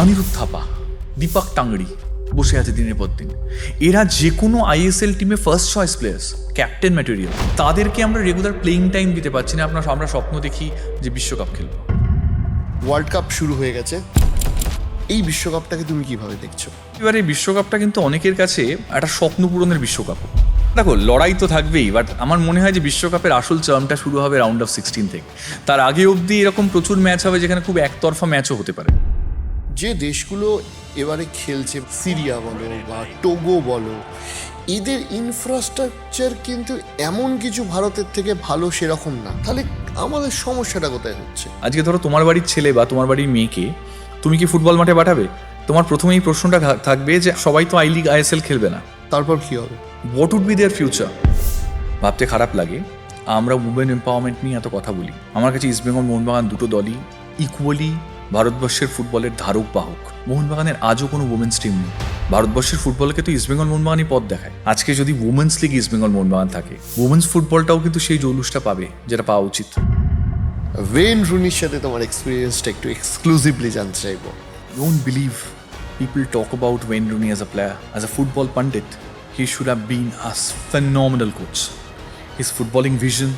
অনিরুদ্ধ থাপা, দীপক টাংড়ি বসে আছে দিনের পর দিন। এরা যে কোনো আইএসএল টিমে first choice players, captain material. তাদেরকে আমরা রেগুলার প্লেইং টাইম দিতে পারছি না। আমরা স্বপ্ন দেখি যে বিশ্বকাপ খেলবো। ওয়ার্ল্ড কাপ শুরু হয়ে গেছে, এই বিশ্বকাপটাকে তুমি কিভাবে দেখছো? এবার এই বিশ্বকাপটা কিন্তু অনেকের কাছে একটা স্বপ্ন পূরণের বিশ্বকাপ। দেখো, লড়াই তো থাকবেই, বাট আমার মনে হয় যে বিশ্বকাপের আসল চার্মটা শুরু হবে রাউন্ড অফ 16 থেকে। তার আগে অবধি এরকম প্রচুর ম্যাচ হবে যেখানে খুব একতরফা ম্যাচও হতে পারে। যে দেশগুলো এবারে খেলছে, সিরিয়া বলো বা টোগো বলো, এদের ইনফ্রাস্ট্রাকচার কিন্তু এমন কিছু ভারতের থেকে ভালো সেরকম না। তাহলে আমাদের সমস্যাটা কোথায় হচ্ছে? আজকে ধরো তোমার বাড়ির ছেলে বা তোমার বাড়ির মেয়েকে তুমি কি ফুটবল মাঠে পাঠাবে? তোমার প্রথমেই প্রশ্নটা থাকবে যে সবাই তো আই লিগ আইএসএল খেলবে না, তারপর কি হবে? What would be their future? ভাবতে খারাপ লাগে আমরা উমেন এম্পাওয়ারমেন্ট নিয়ে এত কথা বলি। আমার কাছে ইস্টবেঙ্গল, মোহনবাগান দুটো দলই ইকুয়ালি ভারতবর্ষের ফুটবলের ধারক বাহক। মোহনবাগানের আজও কোনো উমেন্স টিম নেই। ভারতবর্ষের ফুটবলকে তো ইস্টবেঙ্গল মোহনবাগানই পথ দেখায়। আজকে যদি উমেন্স লিগ ইস্টবেঙ্গল মোহনবাগান থাকে, উমেন্স ফুটবলটাও কিন্তু সেই জৌলুসটা পাবে যেটা পাওয়া উচিত। ওয়েন রুনির সাথে তোমার এক্সপিরিয়েন্সটা একটু এক্সক্লুসিভলি জানতে চাইবো। Don't believe people talk about Wayne Rooney as a player, as a football pundit. He should have been a phenomenal coach. His footballing vision,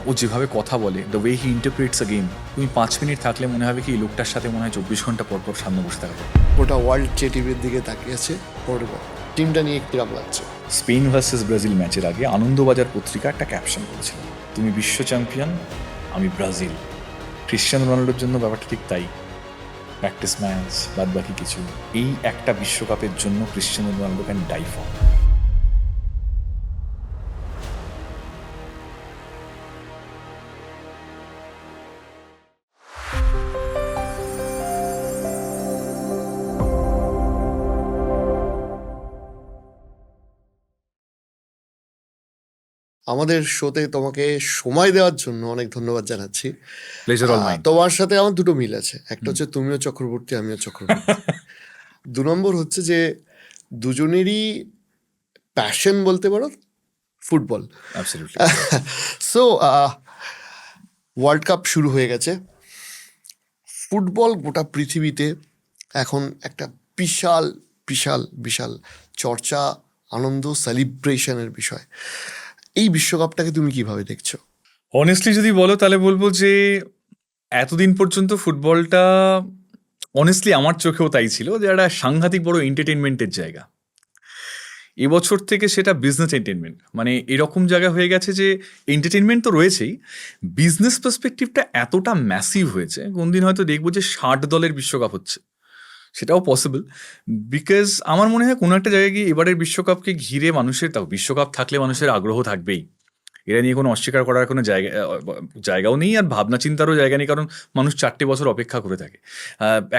ও যেভাবে কথা বলে, the way he interprets a game, তুমি 5 minute থাকলে মনে হবে কি এই লোকটার সাথে মনে হয় 24 ঘন্টা পর পর সামনে বসে থাকবে। গোটা ওয়ার্ল্ড যে টিভির দিকে তাকিয়েছে, পড়বে টিমটা নিয়ে কিরম লাগছে? স্পেন ভার্সেস ব্রাজিল ম্যাচের আগে আনন্দবাজার পত্রিকা একটা ক্যাপশন করেছিল, তুমি বিশ্ব চ্যাম্পিয়ন, আমি ব্রাজিল। ক্রিশ্চিয়ানো রোনাল্ডোর জন্য ব্যাপারটা ঠিক তাই। প্র্যাকটিস ম্যাচ বাদ বাকি কিছু, এই একটা বিশ্বকাপের জন্য Cristiano Ronaldo can die for. আমাদের শোতে তোমাকে সময় দেওয়ার জন্য অনেক ধন্যবাদ জানাচ্ছি। Pleasure all mine. তোমার সাথে আমার দুটো মিল আছে, একটা হচ্ছে তুমিও চক্রবর্তী, আমিও চক্রবর্তী। 2 নম্বর হচ্ছে যে দুজনেরই প্যাশন বলতে পারো football. Absolutely. So world cup শুরু হয়ে গেছে। ফুটবল গোটা পৃথিবীতে এখন একটা বিশাল বিশাল বিশাল চর্চা, আনন্দ, সেলিব্রেশনের বিষয়। এই বিশ্বকাপটাকে তুমি কিভাবে দেখছো? অনেস্টলি যদি বলো তাহলে বলবো যে এতদিন পর্যন্ত ফুটবলটা অনেস্টলি আমার চোখেও তাই ছিল যে একটা সাংঘাতিক বড় এন্টারটেনমেন্টের জায়গা। এবছর থেকে সেটা বিজনেস এন্টারটেনমেন্ট, মানে এরকম জায়গা হয়ে গেছে যে এন্টারটেনমেন্ট তো রয়েছেই, বিজনেস পার্সপেক্টিভটা এতটা ম্যাসিভ হয়েছে। কোনদিন হয়তো দেখবো যে 60 দলের বিশ্বকাপ হচ্ছে, সেটাও পসিবল। বিকজ আমার মনে হয় কোনো একটা জায়গায় গিয়ে এবারের বিশ্বকাপকে ঘিরে মানুষের, তাও বিশ্বকাপ থাকলে মানুষের আগ্রহ থাকবেই, এরা নিয়ে কোনো অস্বীকার করার কোনো জায়গাও নেই, আর ভাবনা চিন্তারও জায়গা নেই, কারণ মানুষ 4টে বছর অপেক্ষা করে থাকে।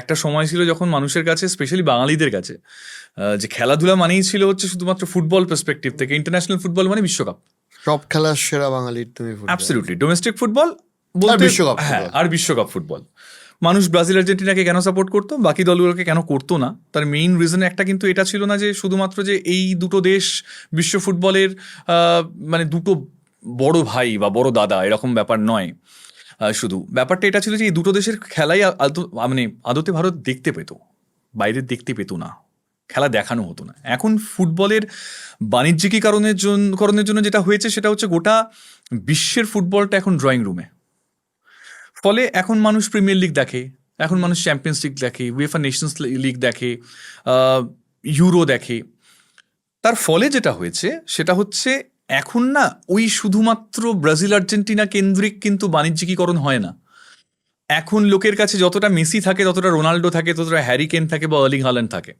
একটা সময় ছিল যখন মানুষের কাছে, স্পেশালি বাঙালিদের কাছে, যে খেলাধুলা মানেই ছিল হচ্ছে শুধুমাত্র ফুটবল পার্সপেক্টিভ থেকে, ইন্টারন্যাশনাল ফুটবল মানে বিশ্বকাপ। সব খেলার সেরা বাঙালির তুমি ফুটবল। অ্যাবসলিউটলি। ডোমেস্টিক ফুটবল বলতে বিশ্বকাপ হ্যাঁ, ফুটবল। আর বিশ্বকাপ ফুটবল। মানুষ ব্রাজিল আর্জেন্টিনাকে কেন সাপোর্ট করতো, বাকি দলগুলোকে কেন করতো না, তার মেইন রিজন একটা কিন্তু এটা ছিল না যে শুধুমাত্র যে এই দুটো দেশ বিশ্ব ফুটবলের মানে দুটো বড় ভাই বা বড় দাদা, এরকম ব্যাপার নয়। শুধু ব্যাপারটা এটা ছিল যে এই দুটো দেশের খেলাই মানে আদতে ভারত দেখতে পেত, বাইরের দেখতে পেত না, খেলা দেখানো হতো না। এখন ফুটবলের বাণিজ্যিকীকরণের জন্য যেটা হয়েছে সেটা হচ্ছে গোটা বিশ্বের ফুটবলটা এখন ড্রয়িং রুমে। ফলে এখন মানুষ প্রিমিয়ার লিগ দেখে, এখন মানুষ চ্যাম্পিয়ন্স লিগ দেখে, উয়েফা নেশনস লিগ দেখে, ইউরো দেখে। তার ফলে যেটা হয়েছে সেটা হচ্ছে এখন না ওই শুধুমাত্র ব্রাজিল আর্জেন্টিনা কেন্দ্রিক কিন্তু বাণিজ্যিকীকরণ হয় না। এখন লোকের কাছে যতটা মেসি থাকে, ততটা রোনাল্ডো থাকে, ততটা হ্যারি কেন থাকে বা আর্লিং হাল্যান্ড থাকে।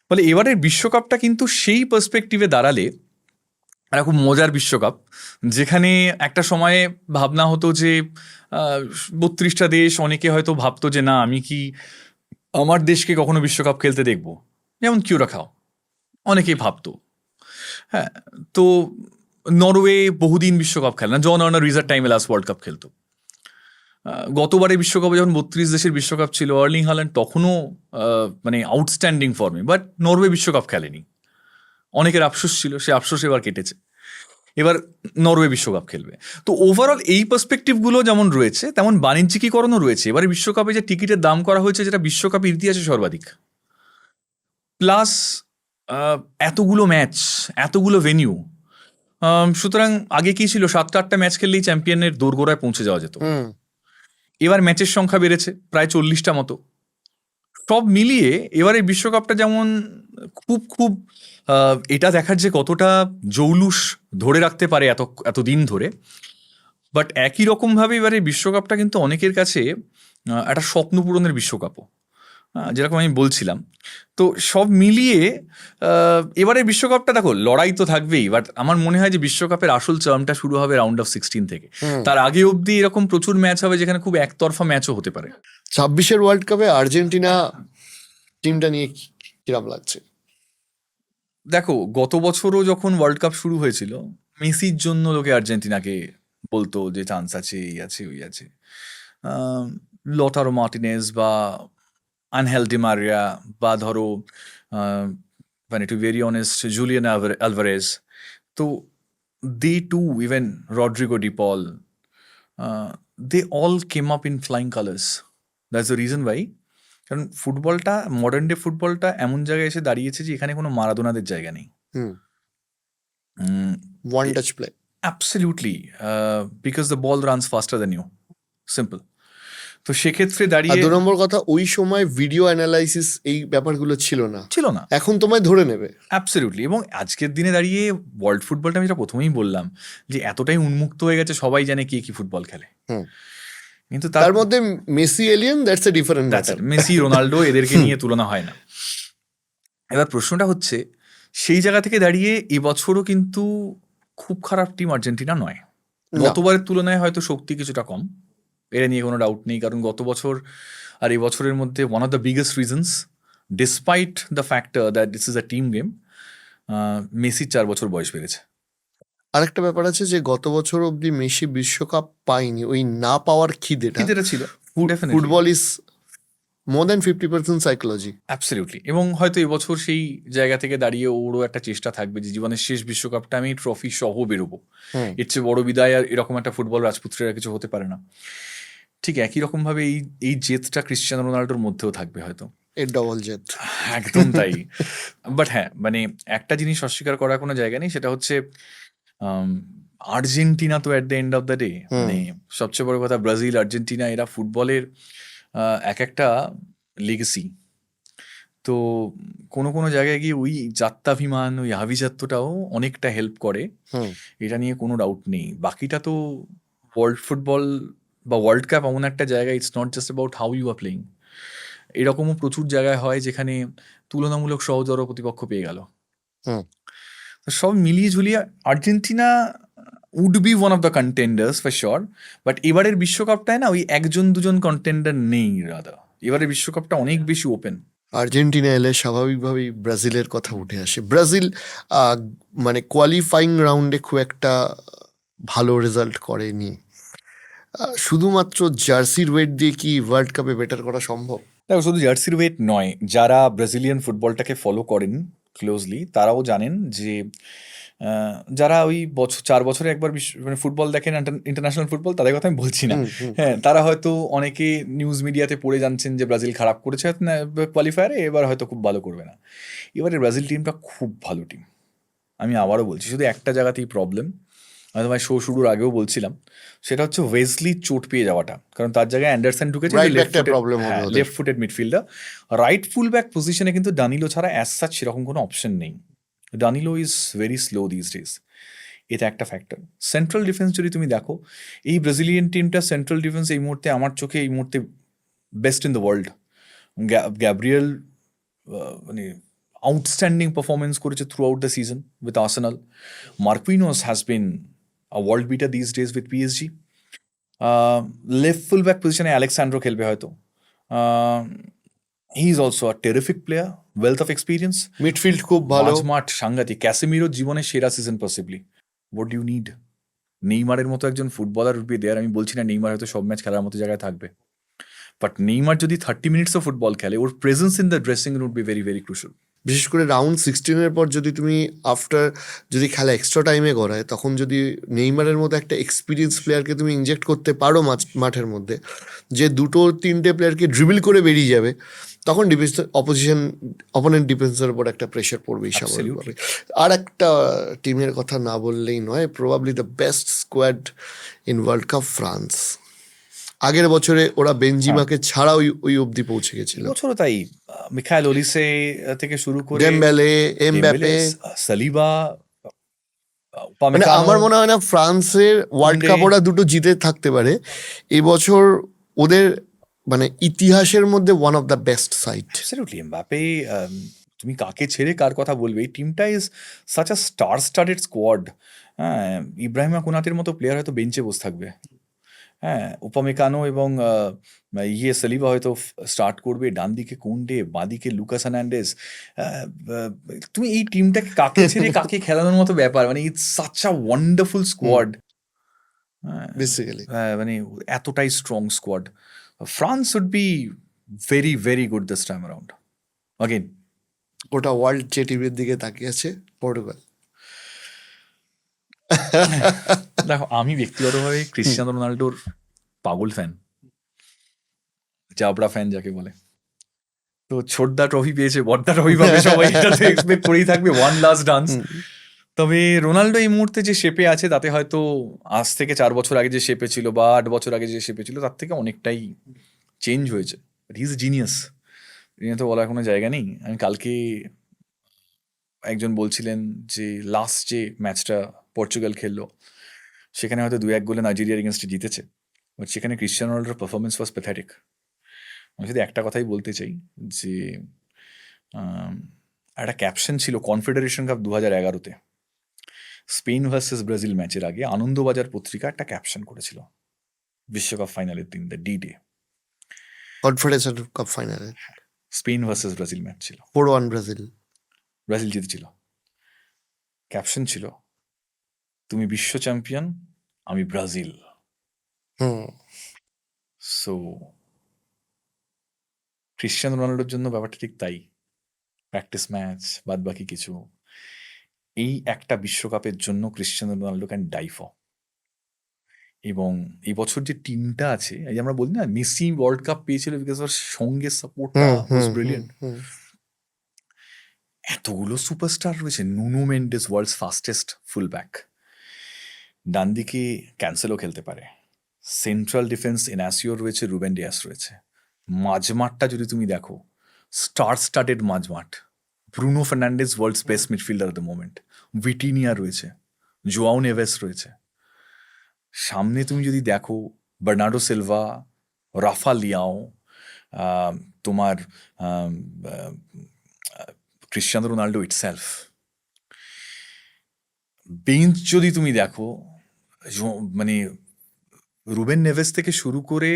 ফলে এবারের বিশ্বকাপটা কিন্তু সেই পার্সপেক্টিভে দাঁড়ালে একটা খুব মজার বিশ্বকাপ, যেখানে একটা সময়ে ভাবনা হতো যে 32টা দেশ, অনেকে হয়তো ভাবতো যে না, আমি কি আমার দেশকে কখনো বিশ্বকাপ খেলতে দেখবো, যেমন কিউরাখাও অনেকেই ভাবতো। হ্যাঁ, তো নরওয়ে বহুদিন বিশ্বকাপ খেলে না, জন আর্নার রিজার টাইমে লাস্ট ওয়ার্ল্ড কাপ খেলতো। গতবারের বিশ্বকাপে যখন 32 দেশের বিশ্বকাপ ছিল, আর্লিং হাল্যান্ড তখনও মানে আউটস্ট্যান্ডিং ফর্মে, বাট নরওয়ে বিশ্বকাপ খেলেনি। অনেকের আফসোস ছিল, সে আফসোস এবার কেটেছে। এবার নরওয়ে বিশ্বকাপ খেলবে। তো ওভারঅল এই পার্সপেক্টিভগুলো যেমন রয়েছে, তেমন বাণিজ্যিকীকরণও রয়েছে। এবারে বিশ্বকাপে যে টিকিটের দাম করা হয়েছে, যেটা বিশ্বকাপের ইতিহাসে সর্বাধিক, প্লাস এতগুলো ম্যাচ, এতগুলো ভেনিউ। সুতরাং আগে কি ছিল, 7-8টা ম্যাচ খেললেই চ্যাম্পিয়নের দোরগোড়ায় পৌঁছে যাওয়া যেত। এবার ম্যাচের সংখ্যা বেড়েছে প্রায় 40টা মতো। সব মিলিয়ে এবারে বিশ্বকাপটা যেমন খুব খুব এটা দেখার যে কতটা জৌলুস ধরে রাখতে পারে এতদিন ধরে, বাট একই রকমভাবে এবারে বিশ্বকাপটা কিন্তু অনেকের কাছে একটা স্বপ্ন পূরণের বিশ্বকাপও, যেরকম আমি বলছিলাম। তো সব মিলিয়ে এবারে বিশ্বকাপটা দেখো, লড়াই তো থাকবেই, বাট আমার মনে হয় যে বিশ্বকাপের আসল চার্মটা শুরু হবে রাউন্ড অফ 16 থেকে। তার আগে অবধি এরকম প্রচুর ম্যাচ হবে যেখানে খুব একতরফা ম্যাচও হতে পারে। 26-এর ওয়ার্ল্ড কাপে আর্জেন্টিনা টিমটা নিয়ে কিরম লাগছে? দেখো, গত বছরও যখন ওয়ার্ল্ড কাপ শুরু হয়েছিল, মেসির জন্য লোকে আর্জেন্টিনাকে বলতো যে চান্স আছে, এই আছে ওই আছে। লটারো মার্টিনেজ বা আনহেল ডি মারিয়া বা ধরো মানে to very honest Julian Alvarez, তো they too, even Rodrigo de Paul, they all came up in flying colours. That's the reason why. কারণ ফুটবলটা, মডার্ন ডে ফুটবলটা এমন জায়গায় এসে দাঁড়িয়েছে যে এখানে কোনো মারাদোনাদের জায়গা নেই। One touch play, absolutely, because the ball runs faster than you, simple. তো সেক্ষেত্রে দাঁড়িয়ে 2 নম্বর কথা, ওই সময় ভিডিও অ্যানালাইসিস এই ব্যাপারগুলো ছিল না, না, এখন তোমায় ধরে নেবে। অ্যাবসলিউটলি। এবং আজকের দিনে দাঁড়িয়ে ওয়ার্ল্ড ফুটবলটা, আমি যেটা প্রথমেই বললাম, যে এতটাই উন্মুক্ত হয়ে গেছে, সবাই জানে কে কি ফুটবল খেলে। কিন্তু তার মধ্যে Messi alien, that's a different matter. Messi, Ronaldo, এদেরকে নিয়ে তুলনা হয় না। এবার প্রশ্নটা হচ্ছে, সেই জায়গা থেকে দাঁড়িয়ে এবছরও কিন্তু খুব খারাপ টিম আর্জেন্টিনা নয়। গতবারের তুলনায় হয়তো শক্তি কিছুটা কম, এটা নিয়ে কোনো ডাউট নেই। কারণ গত বছর আর এই বছরের মধ্যে one of the biggest reasons, despite the factor that this is a team game, মেসির 4 বছর বয়স বেড়েছে। আরেকটা ব্যাপার আছে যে গত বছর অব্দি মেসি বিশ্বকাপ পায়নি, ওই না পাওয়ার খিদেটা ছিল। Football is more than 50% psychology. Absolutely. এবং হয়তো এবছর সেই জায়গা থেকে দাঁড়িয়ে ওরও একটা চেষ্টা থাকবে যে জীবনের শেষ বিশ্বকাপটা আমি ট্রফি সহ বেরোবো। এর চেয়ে বড় বিদায় আর এরকম একটা ফুটবল রাজপুত্রের কিছু হতে পারে না। ঠিক একই রকমভাবে এই জেদটা ক্রিশ্চিয়ানো রোনাল্ডোর মধ্যেও থাকবে হয়তো, এর ডবল জেদ। একদম তাই। বাট হ্যাঁ, মানে একটা জিনিস অস্বীকার করার কোনো জায়গা নেই, সেটা হচ্ছে আর্জেন্টিনা তো at the end of the day, মানে সবচেয়ে বড় কথা ব্রাজিল, আর্জেন্টিনা, এরা ফুটবলের এক একটা লিগেসি। তো কোনো কোনো জায়গায় গিয়ে ওই জাত্যাভিমান, ওই আভিজাত্যটাও অনেকটা হেল্প করে, এটা নিয়ে কোনো ডাউট নেই। বাকিটা তো ওয়ার্ল্ড ফুটবল বা ওয়ার্ল্ড কাপ এমন একটা জায়গা, it's not just about how you are playing. এরকমও প্রচুর জায়গায় হয় যেখানে তুলনামূলক সহজর প্রতিপক্ষ পেয়ে গেল। সব মিলিয়ে ঝুলিয়ে Argentina would be one of the contenders for sure. But এবারের বিশ্বকাপটায় না ওই 1-2 কন্টেন্ডার নেই, রাদা এবারের বিশ্বকাপটা অনেক বেশি ওপেন। আর্জেন্টিনা এলে স্বাভাবিকভাবেই ব্রাজিলের কথা উঠে আসে। ব্রাজিল মানে কোয়ালিফাইং রাউন্ডে খুব একটা ভালো রেজাল্ট করেনি। শুধুমাত্র জার্সির ওয়েট দিয়ে কি ওয়ার্ল্ড কাপে বেটার করা সম্ভব? দেখো, শুধু জার্সির ওয়েট নয়, যারা ব্রাজিলিয়ান ফুটবলটাকে ফলো করেন ক্লোজলি তারাও জানেন যে যারা ওই 4 বছরে একবার মানে ফুটবল দেখেন, ইন্টারন্যাশনাল ফুটবল, তাদের কথা আমি বলছি না। হ্যাঁ, তারা হয়তো অনেকে নিউজ মিডিয়াতে পড়ে জানছেন যে ব্রাজিল খারাপ করেছে কোয়ালিফায়ারে, এবার হয়তো খুব ভালো করবে না। এবারে ব্রাজিল টিমটা খুব ভালো টিম, আমি আবারও বলছি। শুধু একটা জায়গাতেই প্রবলেম, আমি তোমায় শো শুরুর আগেও বলছিলাম, সেটা হচ্ছে ওয়েসলি চোট পেয়ে যাওয়াটা। কারণ তার জায়গায় অ্যান্ডারসন ঢুকেছে, left footed midfielder. Right full back পজিশনে কিন্তু ডানিলো ছাড়া অ্যাজ সাচ সেরকম কোনো অপশন নেই। Danilo is very slow this days, এটা একটা ফ্যাক্টর। সেন্ট্রাল ডিফেন্স যদি তুমি দেখো, এই ব্রাজিলিয়ান টিমটা সেন্ট্রাল ডিফেন্স এই মুহূর্তে আমার চোখে এই মুহূর্তে best in the world. Gabriel মানে আউটস্ট্যান্ডিং পারফরমেন্স করেছে throughout the season with Arsenal. Marquinhos has been a world beater these days with PSG. Left full back পজিশনে আলেক্সান্ড্রো খেলবে হয়তো। He is also a terrific player, wealth of experience. Midfield খুব ভালো, মাঠ সাংঘাতিক। ক্যাসেমিরোর জীবনের সেরা season possibly. What you need? নেইমারের মতো একজন ফুটবলার উড বি দেয়ার। আমি বলছি না নেইমার হয়তো সব ম্যাচ খেলার মতো জায়গায় থাকবে, বাট নেইমার যদি 30 মিনিটসও ফুটবল খেলে, ওর presence in the dressing room would be very very crucial. বিশেষ করে রাউন্ড 16-এর পর যদি তুমি যদি খেলা এক্সট্রা টাইমে করায়, তখন যদি নেইমারের মতো একটা এক্সপিরিয়েন্স প্লেয়ারকে তুমি ইনজেক্ট করতে পারো মাঠের মধ্যে, যে 2-3টে প্লেয়ারকে ড্রিবল করে বেরিয়ে যাবে, তখন অপোনেন্ট ডিফেন্সের উপর একটা প্রেশার পড়বেই স্বাভাবিকভাবে। আর একটা টিমের কথা না বললেই নয়, probably the best squad in world cup, France. আগের বছরে ওরা বেনজিমাকে ছাড়া ওই অবধি পৌঁছে গেছিল। বছরও তাই, মিখাইল ওলিসে থেকে শুরু করে ডেম্বেলে, এমবাপ্পে, সালিবা, মানে আমার মনে হয় না ফ্রান্সের ওয়ার্ল্ড কাপ ওরা দুটো জিতে থাকতে পারে। এবছর ওদের মানে ইতিহাসের মধ্যে one of the best side. Absolutely. Mbappe, তুমি কাকে ছেড়ে কার কথা বলবে? এই টিমটা is such a star studded squad. হ্যাঁ, ইব্রাহিমা কোনাতের মতো প্লেয়ার হয়তো বেঞ্চে বসে থাকবে। হ্যাঁ, উপমেকানো এবং সালিবা হয়তো স্টার্ট করবে। ডান দিকে কোন্ডে, বাঁদিকে লুকাস হার্নান্ডেজ। তুমি এই টিমটাকে কাকে ছেড়ে কাকে খেলানোর মতো ব্যাপার, মানে it's such a wonderful squad. Basically মানে এতটাই strong squad. France would be very very good this time around again. ওটা ওয়ার্ল্ড যে টিমের দিকে তাকিয়ে আছে, পর্তুগাল। দেখো, আমি ব্যক্তিগতভাবে ক্রিশ্চিয়ানো রোনাল্ডোর পাগল ফ্যান, জাবরা ফ্যান যাকে বলে। তো ছোটদা ট্রফি পেয়েছে, বড়দা ট্রফি পাবে, সবাই এটা তো এক্সপেক্ট করেই থাকবে, ওয়ান লাস্ট ডান্স। তবে রোনাল্ডো এই মুহূর্তে যে শেপে আছে, তাতে হয়তো আজ থেকে 4 বছর আগে যে শেপে ছিল বা 8 বছর আগে যে শেপে ছিল, তার থেকে অনেকটাই চেঞ্জ হয়েছে। হি ইজ জিনিয়াস, নিয়ে তো বলার কোনো জায়গা নেই। আমি কালকে একজন বলছিলেন যে লাস্ট যে ম্যাচটা পর্তুগাল খেললো, সেখানে হয়তো 2-1 গোলে নাইজেরিয়ার এগেনস্টে জিতেছে, বাট সেখানে ক্রিশ্চিয়ানো রোনাল্ডোর পারফরমেন্স ওয়াজ প্যাথেটিক। আমি শুধু একটা কথাই বলতে চাই যে একটা ক্যাপশন ছিল কনফেডারেশন কাপ 2011-তে, স্পেন ভার্সেস ব্রাজিল ম্যাচের আগে আনন্দবাজার পত্রিকা একটা ক্যাপশন করেছিল বিশ্বকাপ ফাইনালের দিন, দ্য ডি-ডে। কনফেডারেশন কাপ ফাইনালে স্পেন ভার্সেস ব্রাজিল ম্যাচ ছিল, 4-1 ব্রাজিল। ব্রাজিল জিতেছিল। ক্যাপশন ছিল, তুমি বিশ্ব চ্যাম্পিয়ন, আমি ব্রাজিল। সো ক্রিশ্চিয়ানো রোনাল্ডোর জন্য ব্যাপারটা ঠিক তাই। প্র্যাকটিস ম্যাচ বাদ বাকি কিছু, এই একটা বিশ্বকাপের জন্য Cristiano Ronaldo can die for. এবং এই বছর যে টিমটা আছে, এই যে আমরা বলি না মেসি ওয়ার্ল্ড কাপ পেয়েছিল বিকজ ওর সঙ্গে সাপোর্টটা ওয়াজ ব্রিলিয়েন্ট। এতগুলো সুপারস্টার রয়েছে, Nuno Mendes world's fastest full back, ডান দিকে ক্যান্সেলও খেলতে পারে, সেন্ট্রাল ডিফেন্স এনাসিও রয়েছে, রুবেন ডিয়াস রয়েছে, মাঝমাঠটা যদি তুমি দেখো স্টার স্টার্টেড মাঝমাঠ, Bruno Fernandes world's best midfielder at the moment, Vitinha রয়েছে, জোয়াও নেভেস রয়েছে, সামনে তুমি যদি দেখো বার্নার্ডো সিলভা, রাফা লিয়াও, তোমার ক্রিশ্চিয়ানো রোনাল্ডো ইটসেলফ। বেঞ্চ যদি তুমি দেখো, মানে রুবেন নেভেস থেকে শুরু করে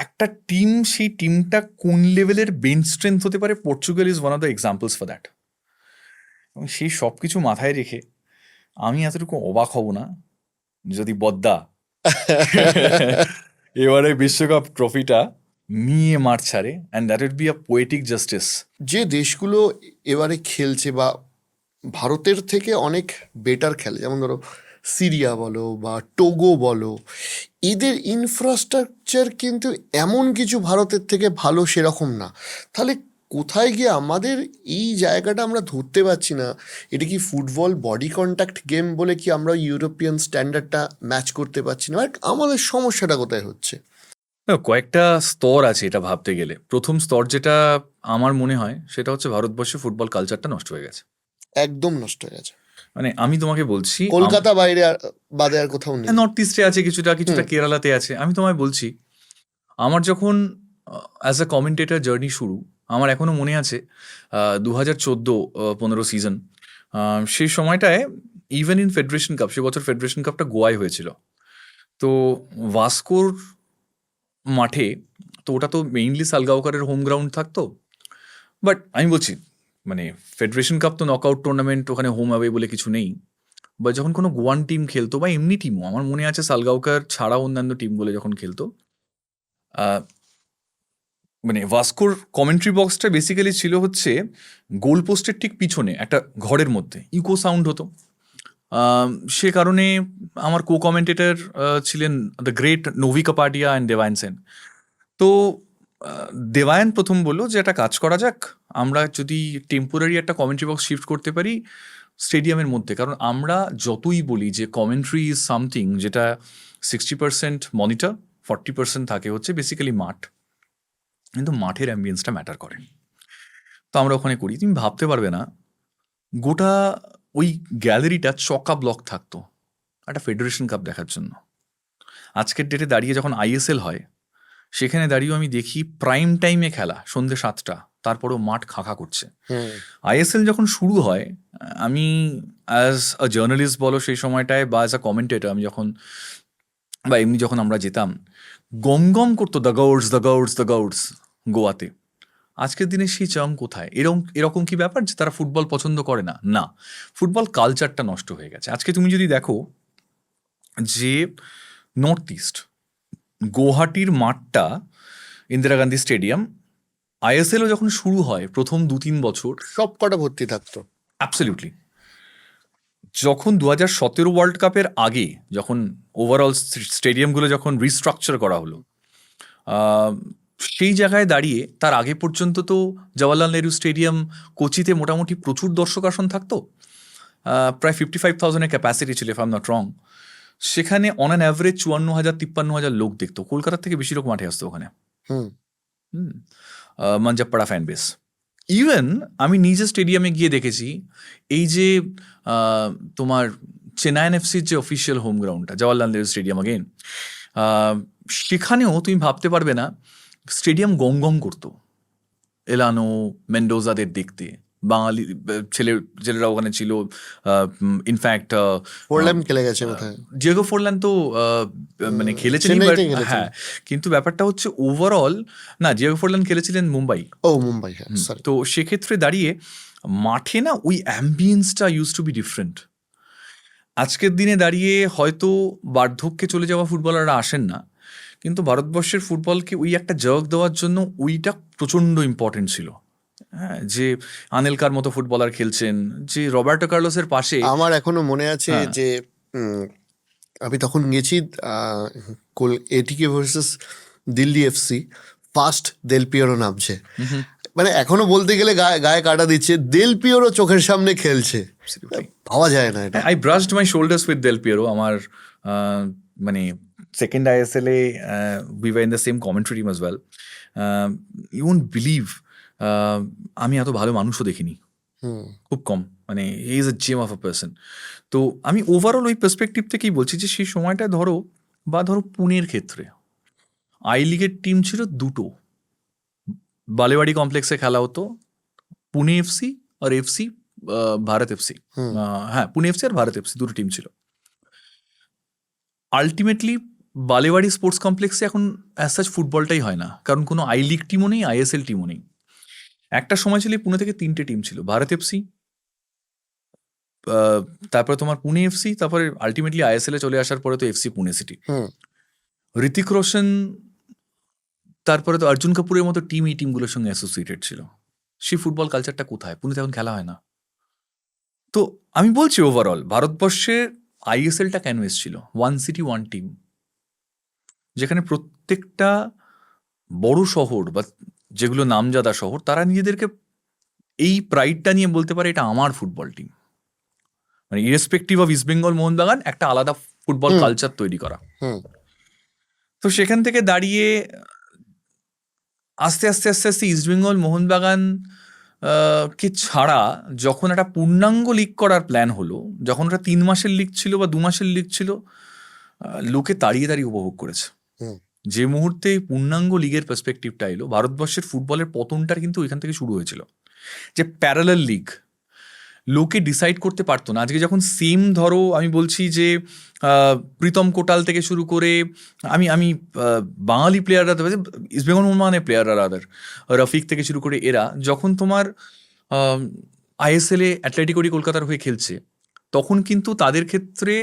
একটা টিম, সেই টিমটা কোন লেভেলের বেঞ্চ স্ট্রেংথ হতে পারে, Portugal is one of the examples for that. এবং সেই সব কিছু মাথায় রেখে আমি এতটুকু অবাক হব না যদি বদ্দা এবারে বিশ্বকাপ ট্রফিটা নিয়ে মাঠ ছাড়ে, and that would be a poetic justice. যে দেশগুলো এবারে খেলছে বা ভারতের থেকে অনেক বেটার খেলে, যেমন ধরো সিরিয়া বলো বা টোগো বলো, এদের ইনফ্রাস্ট্রাকচার কিন্তু এমন কিছু ভারতের থেকে ভালো সেরকম না। তাহলে কোথায় গিয়ে আমাদের এই জায়গাটা আমরা ধরতে পারছি না? এটা কি ফুটবল বডি কন্ট্যাক্ট গেম বলে কি আমরা ইউরোপিয়ান স্ট্যান্ডার্ডটা ম্যাচ করতে পারছি না? আমাদের সমস্যাটা কোথায় হচ্ছে? কয়েকটা স্তর আছে এটা ভাবতে গেলে। প্রথম স্তর যেটা আমার মনে হয় সেটা হচ্ছে ভারতবর্ষে ফুটবল কালচারটা নষ্ট হয়ে গেছে, একদম নষ্ট হয়ে গেছে। মানে আমি তোমাকে বলছি, কলকাতা বাইরে বাদে আর কোথাও নেই। নর্থ ইস্টে আছে কিছুটা, কিছুটা কেরালাতে আছে। আমি তোমায় বলছি, আমার যখন অ্যাজ আ কমেন্টেটর জার্নি শুরু, আমার এখনো মনে আছে 2014-15 সিজন, সেই সময়টায় ইভেন ইন ফেডারেশন কাপ, সে বছর ফেডারেশন কাপটা গোয়ায় হয়েছিল। তো ভাস্কোর মাঠে, তো ওটা তো মেইনলি সালগাঁওকারের হোম গ্রাউন্ড থাকতো, বাট আমি বলছি মানে ফেডারেশন কাপ তো নকআউট টুর্নামেন্ট, ওখানে হোম অ্যাওয়ে বলে কিছু নেই। বা যখন কোনো গোয়ান টিম খেলতো বা এমনি টিমও, আমার মনে আছে সালগাঁওকার ছাড়া অন্যান্য টিমগুলো যখন খেলতো, মানে ভাস্কোর কমেন্ট্রি বক্সটা বেসিক্যালি ছিল হচ্ছে গোল পোস্টের ঠিক পিছনে একটা ঘরের মধ্যে ইকো সাউন্ড হতো। সে কারণে আমার কো কমেন্টেটর ছিলেন the great Novi Kapadia and Debayan Sen. তো দেবায়ন প্রথম বললো যে একটা কাজ করা যাক, আমরা যদি টেম্পোরারি একটা কমেন্ট্রি বক্স শিফট করতে পারি স্টেডিয়ামের মধ্যে, কারণ আমরা যতই বলি যে কমেন্ট্রি ইজ সামথিং যেটা 60% মনিটর, 40% থাকে হচ্ছে বেসিক্যালি মাঠ, কিন্তু মাঠের অ্যাম্বিয়েন্সটা ম্যাটার করে। তো আমরা ওখানে করি, তুমি ভাবতে পারবে না গোটা ওই গ্যালারিটা চকা ব্লক থাকতো একটা ফেডারেশন কাপ দেখার জন্য। আজকের ডেটে দাঁড়িয়ে যখন আইএসএল হয় সেখানে দাঁড়িয়েও আমি দেখি প্রাইম টাইমে খেলা সন্ধ্যে 7টা, তারপরেও মাঠ খাঁখা করছে। আইএসএল যখন শুরু হয় আমি অ্যাজ আ জার্নালিস্ট বলো সেই সময়টায়, বা অ্যাজ আ কমেন্টেটর আমি যখন, বা এমনি যখন আমরা যেতাম, গম গম করতো দ্য গাউডস দ্য গাউডস দ্য গাউডস গোয়াতে। আজকের দিনে সেই চার্ম কোথায়? এরকম কি ব্যাপার যে তারা ফুটবল পছন্দ করে না? না, ফুটবল কালচারটা নষ্ট হয়ে গেছে। আজকে তুমি যদি দেখো যে নর্থ ইস্ট গুয়াহাটির মাঠটা ইন্দিরা গান্ধী স্টেডিয়াম, আইএসএলও যখন শুরু হয় প্রথম 2-3 বছর সব কটা ভর্তি থাকতো। অ্যাবসলিউটলি। যখন 2017 ওয়ার্ল্ড কাপের আগে যখন ওভারঅল স্টেডিয়ামগুলো যখন রিস্ট্রাকচার করা হলো, সেই জায়গায় দাঁড়িয়ে তার আগে পর্যন্ত তো জওয়াহরলাল নেহরু স্টেডিয়াম কোচিতে মোটামুটি প্রচুর দর্শক আসন থাকতো, প্রায় 55,000-এর ক্যাপাসিটি ছিল if I am not wrong. সেখানে অন অ্যান অ্যাভারেজ 54,000-53,000 লোক দেখতো। কলকাতার থেকে বেশি লোক মাঠে আসতো ওখানে। মঞ্জাপ্পাড়া ফ্যান বেস। ইভেন আমি নিজে স্টেডিয়ামে গিয়ে দেখেছি এই যে তোমার চেন্নাইন এফসির যে অফিসিয়াল হোম গ্রাউন্ডটা জওয়াহরলাল নেহরু স্টেডিয়াম আগেন, সেখানেও তুমি ভাবতে পারবে না স্টেডিয়াম গম গম করতো এলানো মেন্ডোজাদের দেখতে। বাঙালি ছেলেরা ওখানে ছিল। ইনফ্যাক্ট ফোরল্যান্ড খেলে গেছে কোথায়, ডিয়েগো ফোরল্যান তো মানে খেলেছেন, চেন্নাইতেই খেলেছেন। হ্যাঁ, কিন্তু ব্যাপারটা হচ্ছে ওভারঅল না, ডিয়েগো ফোরল্যান খেলেছিলেন মুম্বাই। ও মুম্বাই, হ্যাঁ সরি। তো সেক্ষেত্রে দাঁড়িয়ে মাঠে না ওই অ্যাম্বিয়েন্সটা ইউজ টু বি ডিফারেন্ট। আজকের দিনে দাঁড়িয়ে হয়তো বার্ধক্যে চলে যাওয়া ফুটবলাররা আসেন না, কিন্তু ভারতবর্ষের ফুটবলকে ওই একটা জার্ক দেওয়ার জন্য ওইটা প্রচণ্ড ইম্পর্টেন্ট ছিল। হ্যাঁ, যে আনেলকার মতো ফুটবলার খেলছেন, যে রবার্টো কার্লোসের পাশে আমার এখনো মনে আছে যে আমি তখন গেছি এটিকে versus Delhi FC, first Del Piero নামছে, মানে এখনো বলতে গেলে গায়ে কাটা দিচ্ছে, দেল পিয়েরো চোখের সামনে খেলছে, ভাবা যায় না এটা। I brushed my shoulders with Del Piero. আমার মানে সেকেন্ড আইএসএল এ we were in the same commentary team as well. You won't believe আমি এত ভালো মানুষও দেখিনি, খুব কম। মানে he is a gem of a person. তো আমি ওভারঅল ওই পার্সপেক্টিভ থেকেই বলছি যে সেই সময়টা ধরো পুনের ক্ষেত্রে আই লিগের টিম ছিল দুটো, বালেবাড়ি কমপ্লেক্সে খেলা হতো, পুনে এফসি আর এফসি ভারত এফসি। হ্যাঁ, পুনে এফসি আর ভারত এফসি দুটো টিম ছিল। আলটিমেটলি বালেবাড়ি স্পোর্টস কমপ্লেক্সে এখন অ্যাজ সাচ ফুটবলটাই হয় না, কারণ কোনো আই লিগ টিমও নেই, আইএসএল টিমও নেই। একটা সময় ছিল পুনে থেকে 3টে টিম ছিল, ভারত এফসি, তারপরে তোমার পুনে এফসি, তারপরে আলটিমেটলি আইএসএল এ চলে আসার পরে তো এফসি পুনে সিটি। ঋতিক রোশন, তারপরে তো অর্জুন কাপুরের মতো টিম এই টিমগুলোর সঙ্গে অ্যাসোসিয়েটেড ছিল। সেই ফুটবল কালচারটা কোথায়? পুনেতে এখন খেলা হয় না। তো আমি বলছি ওভারঅল ভারতবর্ষের আইএসএলটা কেন এসেছিল? ওয়ান সিটি ওয়ান টিম, যেখানে প্রত্যেকটা বড় শহর বা যেগুলো নামজাদা শহর তারা নিজেদেরকে এই প্রাইডটা নিয়ে বলতে পারে এটা আমার ফুটবল টিম। মানে irrespective of east Bengal Mohun Bagan, একটা আলাদা ফুটবল কালচার তৈরি করা। তো সেখান থেকে দাঁড়িয়ে আস্তে আস্তে আস্তে আস্তে ইস্ট বেঙ্গল মোহনবাগান কে ছাড়া যখন একটা পূর্ণাঙ্গ লিগ করার প্ল্যান হলো, যখন ওটা 3 মাসের লিগ ছিল বা 2 মাসের লিগ ছিল, লোকে দাঁড়িয়ে দাঁড়িয়ে উপভোগ করেছে। যে মুহূর্তে পূর্ণাঙ্গ লিগের পার্সপেক্টিভটা এলো, ভারতবর্ষের ফুটবলের পতনটা কিন্তু ওইখান থেকে শুরু হয়েছিল। যে প্যারালাল লিগ লোকে ডিসাইড করতে পারতো না। আজকে যখন সেম ধরো আমি বলছি যে প্রীতম কোটাল থেকে শুরু করে আমি বাঙালি প্লেয়াররা, ইস্ট বেঙ্গল মোহনবাগানের প্লেয়াররা রাদার, রফিক থেকে শুরু করে এরা যখন তোমার আইএসএল এ অ্যাটলেটিকো কলকাতার হয়ে খেলছে, তখন কিন্তু তাদের ক্ষেত্রে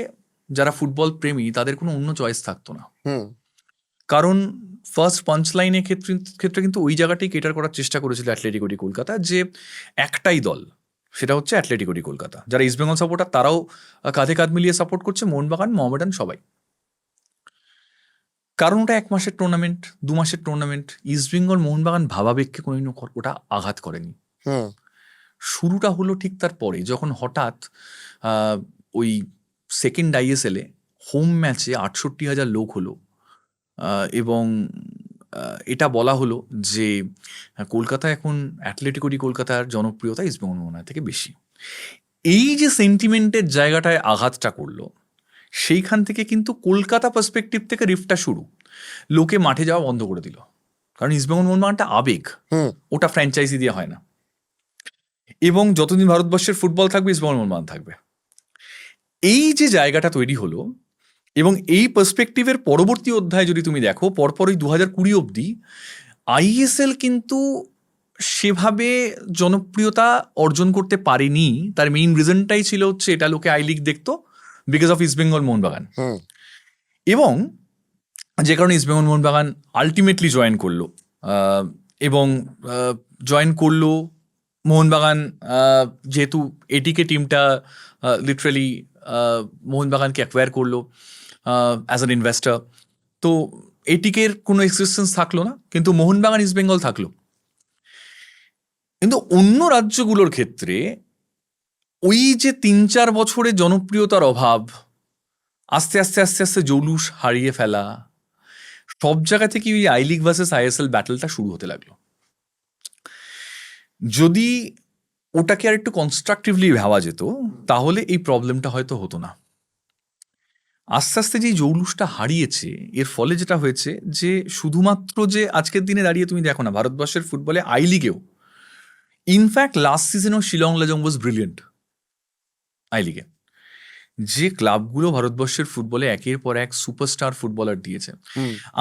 যারা ফুটবল প্রেমী তাদের কোনো অন্য চয়েস থাকতো না, কারণ ফার্স্ট পাঞ্চ লাইনের ক্ষেত্রে কিন্তু ওই জায়গাটাই কেটার করার চেষ্টা করেছিল অ্যাথলেটিকো ডি কলকাতা, যে একটাই দল, সেটা হচ্ছে অ্যাথলেটিকো ডি কলকাতা। যারা ইস্টবেঙ্গল সাপোর্টার তারাও কাঁধে কাঁধ মিলিয়ে সাপোর্ট করছে, মোহনবাগান, মোহামেডান সবাই। কারণ ওটা 1 মাসের টুর্নামেন্ট, 2 মাসের টুর্নামেন্ট। ইস্টবেঙ্গল মোহনবাগান ভাবাবেগকে কোনোদিনও ওটা আঘাত করেনি। হুম শুরুটা হলো ঠিক তারপরে, যখন হঠাৎ ওই সেকেন্ড আইএসএলে হোম ম্যাচে 68,000 লোক হলো, এবং এটা বলা হলো যে কলকাতা এখন অ্যাথলেটিকো ডি কলকাতার জনপ্রিয়তা ইস্টবেঙ্গল মোহনবাগান থেকে বেশি। এই যে সেন্টিমেন্টের জায়গাটায় আঘাতটা করলো, সেইখান থেকে কিন্তু কলকাতা পার্সপেক্টিভ থেকে রিফটা শুরু। লোকে মাঠে যাওয়া বন্ধ করে দিল, কারণ ইস্টবেঙ্গল মোহনবাগানটা আবেগ, ওটা ফ্র্যাঞ্চাইজি দিয়ে হয় না। এবং যতদিন ভারতবর্ষের ফুটবল থাকবে ইস্টবেঙ্গল মোহনবাগান থাকবে। এই যে জায়গাটা তৈরি হলো, এবং এই পার্সপেক্টিভের পরবর্তী অধ্যায় যদি তুমি দেখো, পরপরই 2020 অবধি আইএসএল কিন্তু সেভাবে জনপ্রিয়তা অর্জন করতে পারেনি। তার মেইন রিজনটাই ছিল হচ্ছে এটা, লোকে আই লিগ দেখতো বিকজ অফ ইস্টবেঙ্গল মোহনবাগান, এবং যে কারণে ইস্টবেঙ্গল মোহনবাগান আলটিমেটলি জয়েন করলো। এবং জয়েন করলো মোহনবাগান, যেহেতু এটিকে টিমটা লিটারালি মোহনবাগানকে অ্যাকোয়ার করলো অ্যাজ অ্যান ইনভেস্টার, তো এটিকের কোনো এক্সিস্টেন্স থাকলো না, কিন্তু মোহনবাগান ইস্টবেঙ্গল থাকলো। কিন্তু অন্য রাজ্যগুলোর ক্ষেত্রে ওই যে 3-4 বছরের জনপ্রিয়তার অভাব, আস্তে আস্তে আস্তে আস্তে জৌলুস হারিয়ে ফেলা, সব জায়গা থেকে ওই আই লিগ ভার্সেস আইএসএল ব্যাটলটা শুরু হতে লাগলো। যদি ওটাকে আর একটু কনস্ট্রাকটিভলি ভাবা যেত, তাহলে এই প্রবলেমটা হয়তো হতো না। আস্তে আস্তে যে জৌলুসটা হারিয়েছে, এর ফলে যেটা হয়েছে যে শুধুমাত্র যে আজকের দিনে দাঁড়িয়ে তুমি দেখো না ভারতবর্ষের ফুটবলে আই লিগেও, ইনফ্যাক্ট লাস্ট সিজনেও Shillong Lajong was brilliant I লিগে। যে ক্লাবগুলো ভারতবর্ষের ফুটবলে একের পর এক সুপারস্টার ফুটবলার দিয়েছে,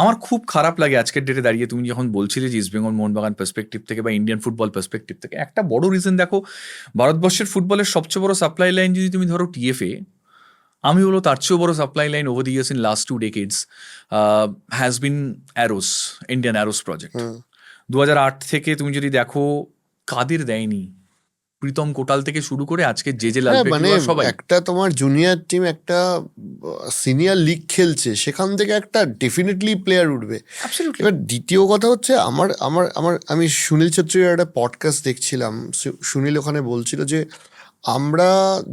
আমার খুব খারাপ লাগে আজকের ডেটে দাঁড়িয়ে তুমি যখন বলছিলে যে ইস্টবেঙ্গল মোহনবাগান পার্সপেক্টিভ থেকে বা ইন্ডিয়ান ফুটবল পার্সপেক্টিভ থেকে, একটা বড় রিজন দেখো, ভারতবর্ষের ফুটবলের সবচেয়ে বড় সাপ্লাই লাইন যদি তুমি ধরো টিএফএ, আমি বলো তার চেয়েও বড় supply line over the years in last 2 decades has been Arrows, Indian Arrows project. 2008 থেকে তুমি যদি দেখো কাদের দেয়নি, প্রীতম কোটাল থেকে শুরু করে আজকে যে মানে সবাই। একটা তোমার জুনিয়র টিম একটা সিনিয়র লিগ খেলছে, সেখান থেকে একটা ডেফিনেটলি প্লেয়ার উঠবে। এবার দ্বিতীয় কথা হচ্ছে আমার আমার আমার আমি সুনীল ছেত্রীর একটা পডকাস্ট দেখছিলাম, সুনীল ওখানে বলছিল যে আমরা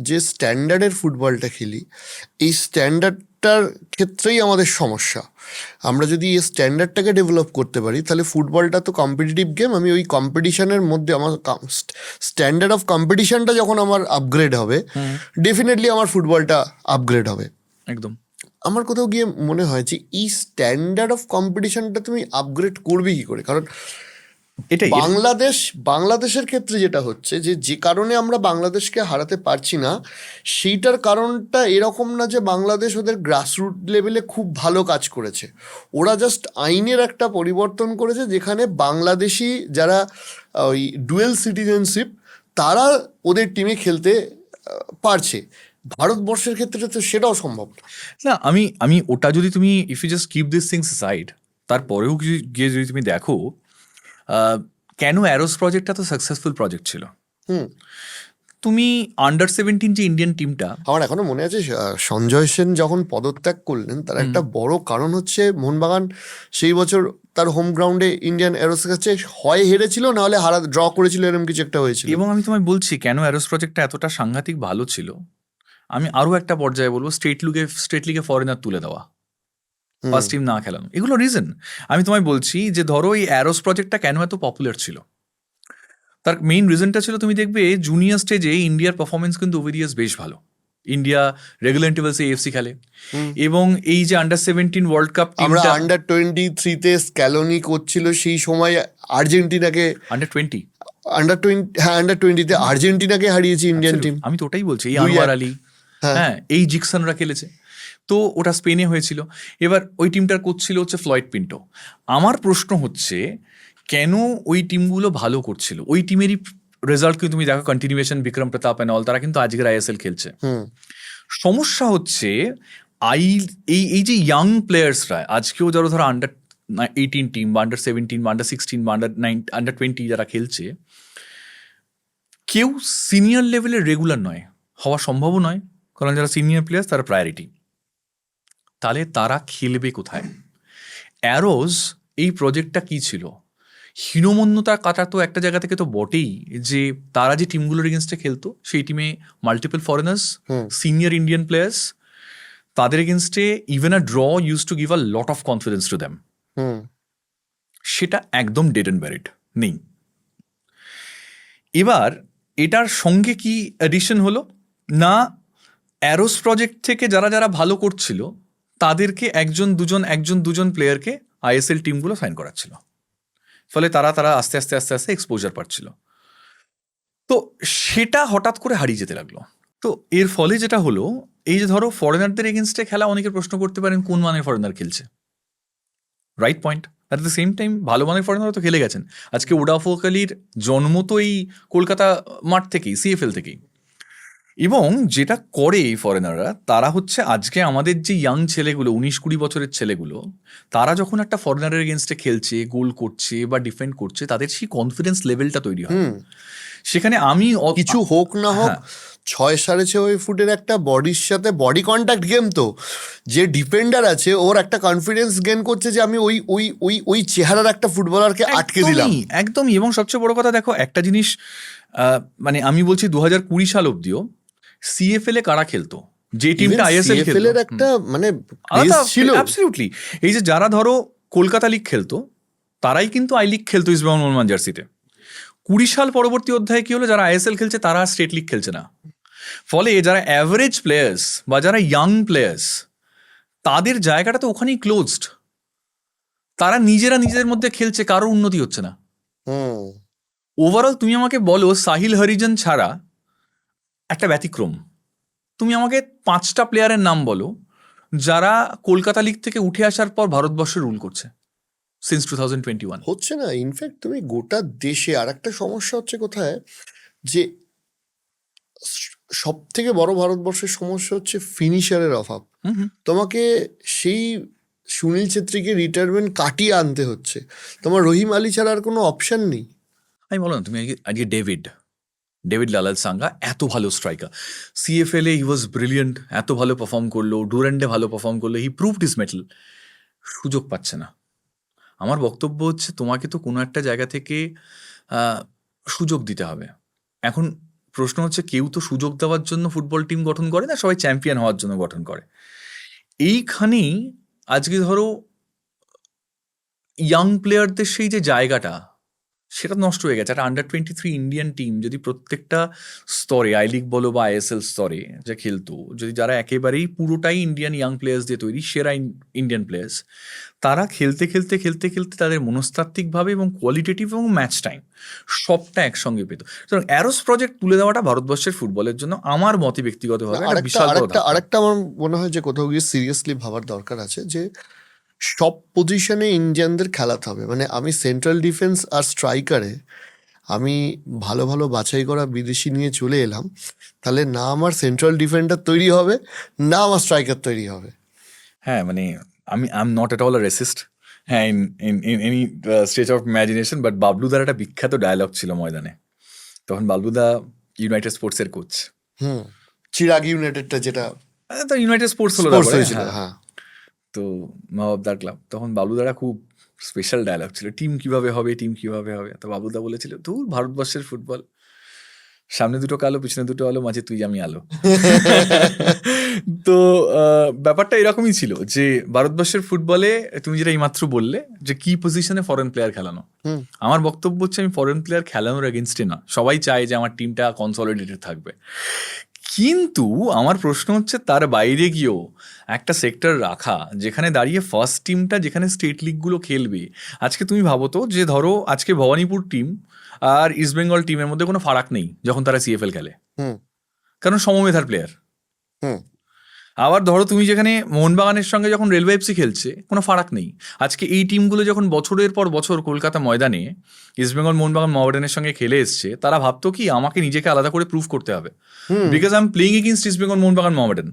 যে স্ট্যান্ডার্ডের ফুটবলটা খেলি, এই স্ট্যান্ডার্ডটার ক্ষেত্রেই আমাদের সমস্যা। আমরা যদি এই স্ট্যান্ডার্ডটাকে ডেভেলপ করতে পারি, তাহলে ফুটবলটা তো কম্পিটিটিভ গেম, আমি ওই কম্পিটিশনের মধ্যে আমার স্ট্যান্ডার্ড অফ কম্পিটিশনটা যখন আমার আপগ্রেড হবে, ডেফিনেটলি আমার ফুটবলটা আপগ্রেড হবে। একদম। আমার কোথাও গিয়ে মনে হয় যে এই স্ট্যান্ডার্ড অফ কম্পিটিশনটা তুমি আপগ্রেড করবে কি করে? কারণ এটাই বাংলাদেশের ক্ষেত্রে যেটা হচ্ছে যে কারণে আমরা বাংলাদেশকে হারাতে পারছি না, সেইটার কারণটা এরকম না যে বাংলাদেশ ওদের গ্রাসরুট লেভেলে খুব ভালো কাজ করেছে। ওরা জাস্ট আইনের একটা পরিবর্তন করেছে, যেখানে বাংলাদেশি যারা ওই ডুয়েল সিটিজেনশিপ, তারা ওদের টিমে খেলতে পারছে। ভারতবর্ষের ক্ষেত্রে তো সেটাও সম্ভব না। আমি ওটা যদি তুমি if you just keep this things side, তারপরেও গিয়ে যদি তুমি দেখো কেন অ্যারোস প্রজেক্টটা তো সাকসেসফুল প্রজেক্ট ছিল। তুমি আন্ডার 17 যে ইন্ডিয়ান টিমটা, আমার এখনো মনে আছে সঞ্জয় সেন যখন পদত্যাগ করলেন, তার একটা বড় কারণ হচ্ছে মোহনবাগান সেই বছর তার হোম গ্রাউন্ডে ইন্ডিয়ান অ্যারোসের কাছে হয় হেরেছিল, না হলে ড্র করেছিল, এরকম কিছু একটা হয়েছিল। এবং আমি তোমায় বলছি কেন অ্যারোস প্রজেক্টটা এতটা সাংঘাতিক ভালো ছিল। আমি আরো একটা পর্যায়ে বলবো, স্টেট লিগে ফরেনার তুলে দেওয়া, ফার্স্ট টিম না খেলানো, এগুলো রিজন। আমি তোমায় বলছি যে ধরো এই অ্যারোস প্রজেক্টটা কেন এত পপুলার ছিল, তার মেইন রিজনটা ছিল, তুমি দেখবে জুনিয়র স্টেজে ইন্ডিয়ার পারফরমেন্স কিন্তু ওভার ইয়ার্স বেশ ভালো। ইন্ডিয়া রেগুলার ইন্টারভ্যালসে এএফসি খেলে, এবং এই যে আন্ডার 17 ওয়ার্ল্ড কাপ, আমরা আন্ডার 23-তে স্ক্যালোনি করছিল সেই সময় আর্জেন্টিনাকে, আন্ডার 20 আন্ডার 20-তে আর্জেন্টিনাকে হারিয়েছি ইন্ডিয়ান টিম। আমি তো ওটাই বলছি, এই আনোয়ার আলী, হ্যাঁ, এই জিকসনরা খেলেছে, তো ওটা স্পেনে হয়েছিল। এবার ওই টিমটার কোচ ছিল হচ্ছে ফ্লয়েড পিন্টো। আমার প্রশ্ন হচ্ছে কেন ওই টিমগুলো ভালো করছিল, ওই টিমেরই রেজাল্ট কিন্তু তুমি দেখো, continuation, Vikram Pratap and all, তারা কিন্তু আজকের আইএসএল খেলছে। সমস্যা হচ্ছে এই যে ইয়াং প্লেয়ার্সরা আজকেও যারা ধরো আন্ডার 18 টিম বা আন্ডার 17 বা আন্ডার 16 বা আন্ডার 20 যারা খেলছে, কেউ সিনিয়র লেভেলের রেগুলার নয়, হওয়া সম্ভবও নয়, কারণ যারা সিনিয়র প্লেয়ার তারা প্রায়োরিটি। তাহলে তারা খেলবে কোথায়? অ্যারোজ এই প্রজেক্টটা কি ছিল? হীনমন্যতার কাটা তো একটা জায়গা থেকে তো বটেই, যে তারা যে টিমগুলোর এগেনস্টে খেলতো সেই টিমে multiple foreigners, senior Indian players, তাদের এগেনস্টে even a draw use to give a lot of confidence to them. সেটা একদম ডেড অ্যান্ড ব্যারিড নেই। এবার এটার সঙ্গে কি অ্যাডিশন হলো না, অ্যারোস প্রজেক্ট থেকে যারা যারা ভালো করছিল তাদেরকে একজন দুজন প্লেয়ারকে আইএসএল টিমগুলো সাইন করাচ্ছিল, ফলে তারা আস্তে আস্তে আস্তে আস্তে এক্সপোজার পাচ্ছিল। তো সেটা হঠাৎ করে হারিয়ে যেতে লাগলো। তো এর ফলে যেটা হলো, এই যে ধরো ফরেনারদের এগেনস্টে খেলা, অনেকে প্রশ্ন করতে পারেন কোন মানের ফরেনার খেলছে, right point. At the same time ভালো মানের ফরেনারও তো খেলে গেছেন। আজকে ওডাফোক আলীর জন্ম তো এই কলকাতা মাঠ থেকেই, সিএফএল থেকেই। এবং যেটা করে এই ফরেনাররা, তারা হচ্ছে আজকে আমাদের যে ইয়াং ছেলেগুলো, 19-20 বছরের ছেলেগুলো, তারা যখন একটা ফরেনারের এগেনস্টে খেলছে, গোল করছে বা ডিফেন্ড করছে, তাদের সেই কনফিডেন্স লেভেলটা তৈরি হয়। সেখানে আমি কিছু হোক না হোক, 6-6.5 ফুটের একটা বডির সাথে বডি কন্ট্যাক্ট গেম, তো যে ডিফেন্ডার আছে ওর একটা কনফিডেন্স গেইন করছে যে আমি ওই ওই ওই ওই চেহারার একটা ফুটবলারকে আটকে দিলাম। একদমই। এবং সবচেয়ে বড় কথা দেখো, একটা জিনিস, মানে আমি বলছি 2020 সাল অব্দিও সিএফএল এ কারা খেলতো, যে টিমটা আইএসএল CFL এর একটা মানে ছিল অ্যাবসলিউটলি। এই যে যারা ধরো কলকাতা লিগ খেলতো, তারাই কিন্তু আই লিগ খেলতো ইস্টবেঙ্গল মোহনবাগান জার্সিতে। 20 সাল পরবর্তী অধ্যায়ে কি হলো, যারা আইএসএল খেলছে তারা স্টেট লিগ খেলছে না। ফলে যারা অ্যাভারেজ প্লেয়ার্স বা যারা ইয়াং প্লেয়ার্স, তাদের জায়গাটা তো ওখানেই ক্লোজড। তারা নিজেদের মধ্যে খেলছে, কারোর উন্নতি হচ্ছে না। ওভারঅল তুমি আমাকে বলো, সাহিল হরিজন ছাড়া একটা ব্যতিক্রম, তুমি আমাকে 5টা প্লেয়ারের নাম বলো যারা কলকাতা লিগ থেকে উঠে আসার পর ভারতবর্ষে রুল করছে সিন্স 2021। হচ্ছে না। ইনফ্যাক্ট তুমি গোটা দেশে আর একটা সমস্যা হচ্ছে কোথায়, যে সব থেকে বড় ভারতবর্ষের সমস্যা হচ্ছে ফিনিশারের অভাব। তোমাকে সেই সুনীল ছেত্রীকে রিটায়ারমেন্ট কাটিয়ে আনতে হচ্ছে, তোমার রহিম আলী ছাড়া আর কোনো অপশন নেই। আমি বলো না, তুমি আজকে ডেভিড লালাল সাঙ্গা এত ভালো স্ট্রাইকার, সিএফএল এ হি ওয়াজ ব্রিলিয়েন্ট, এত ভালো পারফর্ম করলো, ডুরান্ডে ভালো পারফর্ম করলো, হি প্রুভড হিজ মেটাল, সুযোগ পাচ্ছে না। আমার বক্তব্য হচ্ছে, তোমাকে তো কোনো একটা জায়গা থেকে সুযোগ দিতে হবে। এখন প্রশ্ন হচ্ছে, কেউ তো সুযোগ দেওয়ার জন্য ফুটবল টিম গঠন করে না, সবাই চ্যাম্পিয়ন হওয়ার জন্য গঠন করে। এইখানেই আজকে ধরো ইয়াং প্লেয়ারদের সেই যে জায়গাটা, সেটা নষ্ট হয়ে গেছে। একটা আন্ডার 23 ইন্ডিয়ান টিম যদি প্রত্যেকটা স্তরে, আই লিগ বলো বা আইএসএল স্তরে যে খেলতো, যদি যারা একেবারেই পুরোটাই ইন্ডিয়ান ইয়াং প্লেয়ার্স দিয়ে তৈরি, সেরা ইন্ডিয়ান প্লেয়ার্স, তারা খেলতে খেলতে খেলতে খেলতে তাদের মনস্তাত্ত্বিকভাবে এবং কোয়ালিটেটিভ এবং ম্যাচ টাইম সবটা একসঙ্গে পেত। সুতরাং অ্যারোস প্রজেক্ট তুলে দেওয়াটা ভারতবর্ষের ফুটবলের জন্য আমার মতে ব্যক্তিগতভাবে একটা বিশাল বড় ধাপ। আরেকটা আমার মনে হয় যে কোথাও গিয়ে সিরিয়াসলি ভাবার দরকার আছে, যে সব পজিশনে ইন্ডিয়ানদের খেলাতে হবে। মানে আমি সেন্ট্রাল ডিফেন্স আর স্ট্রাইকারে আমি ভালো ভালো বাছাই করা বিদেশি নিয়ে চলে এলাম, তাহলে না আমার সেন্ট্রাল ডিফেন্ডার তৈরি হবে, না আমার স্ট্রাইকার তৈরি হবে। হ্যাঁ, মানে I am not at all a racist, হ্যাঁ, in any stage of imagination, but বাবলুদার একটা বিখ্যাত ডায়লগ ছিল ময়দানে, তখন বাবলুদা ইউনাইটেড স্পোর্টসের কোচ। চিরাগ ইউনাইটেডটা যেটা তো ইউনাইটেড স্পোর্টস হলো, হ্যাঁ, তো নবাবদার ক্লাব, তখন বাবলুদারা খুব স্পেশাল ডায়লগ ছিল, টিম কিভাবে হবে। তো বাবলুদা বলেছিল, দূর ভারতবর্ষের ফুটবল, সামনে দুটো কালো, পিছনে দুটো আলো, মাঝে তুই আমি আলো। তো ব্যাপারটা এরকমই ছিল যে ভারতবর্ষের ফুটবলে তুমি যেটা এইমাত্র বললে যে কি পজিশনে ফরেন প্লেয়ার খেলানো, আমার বক্তব্য হচ্ছে আমি ফরেন প্লেয়ার খেলানোর এগেনস্টে না। সবাই চায় যে আমার টিমটা কনসলিডেটেড থাকবে, কিন্তু আমার প্রশ্ন হচ্ছে তার বাইরে গিয়েও একটা সেক্টর রাখা যেখানে দাঁড়িয়ে ফার্স্ট টিমটা যেখানে স্টেট লিগগুলো খেলবে। আজকে তুমি ভাবো তো, যে ধরো আজকে ভবানীপুর টিম আর ইস্টবেঙ্গল টিমের মধ্যে কোনো ফারাক নেই যখন তারা সিএফএল খেলে, কারণ সমমেধার প্লেয়ার। আবার ধরো তুমি যেখানে মোহনবাগানের সঙ্গে যখন রেলওয়ে এফসি খেলছে, কোনো ফারাক নেই। আজকে এই টিমগুলো যখন বছরের পর বছর কলকাতা ময়দানে ইস্টবেঙ্গল মোহনবাগান মোহামেডানের সঙ্গে খেলে এসছে, তারা ভাবতো কি আমাকে নিজেকে আলাদা করে প্রুভ করতে হবে, because I am playing against East Bengal Mohun Bagan Mohammedan.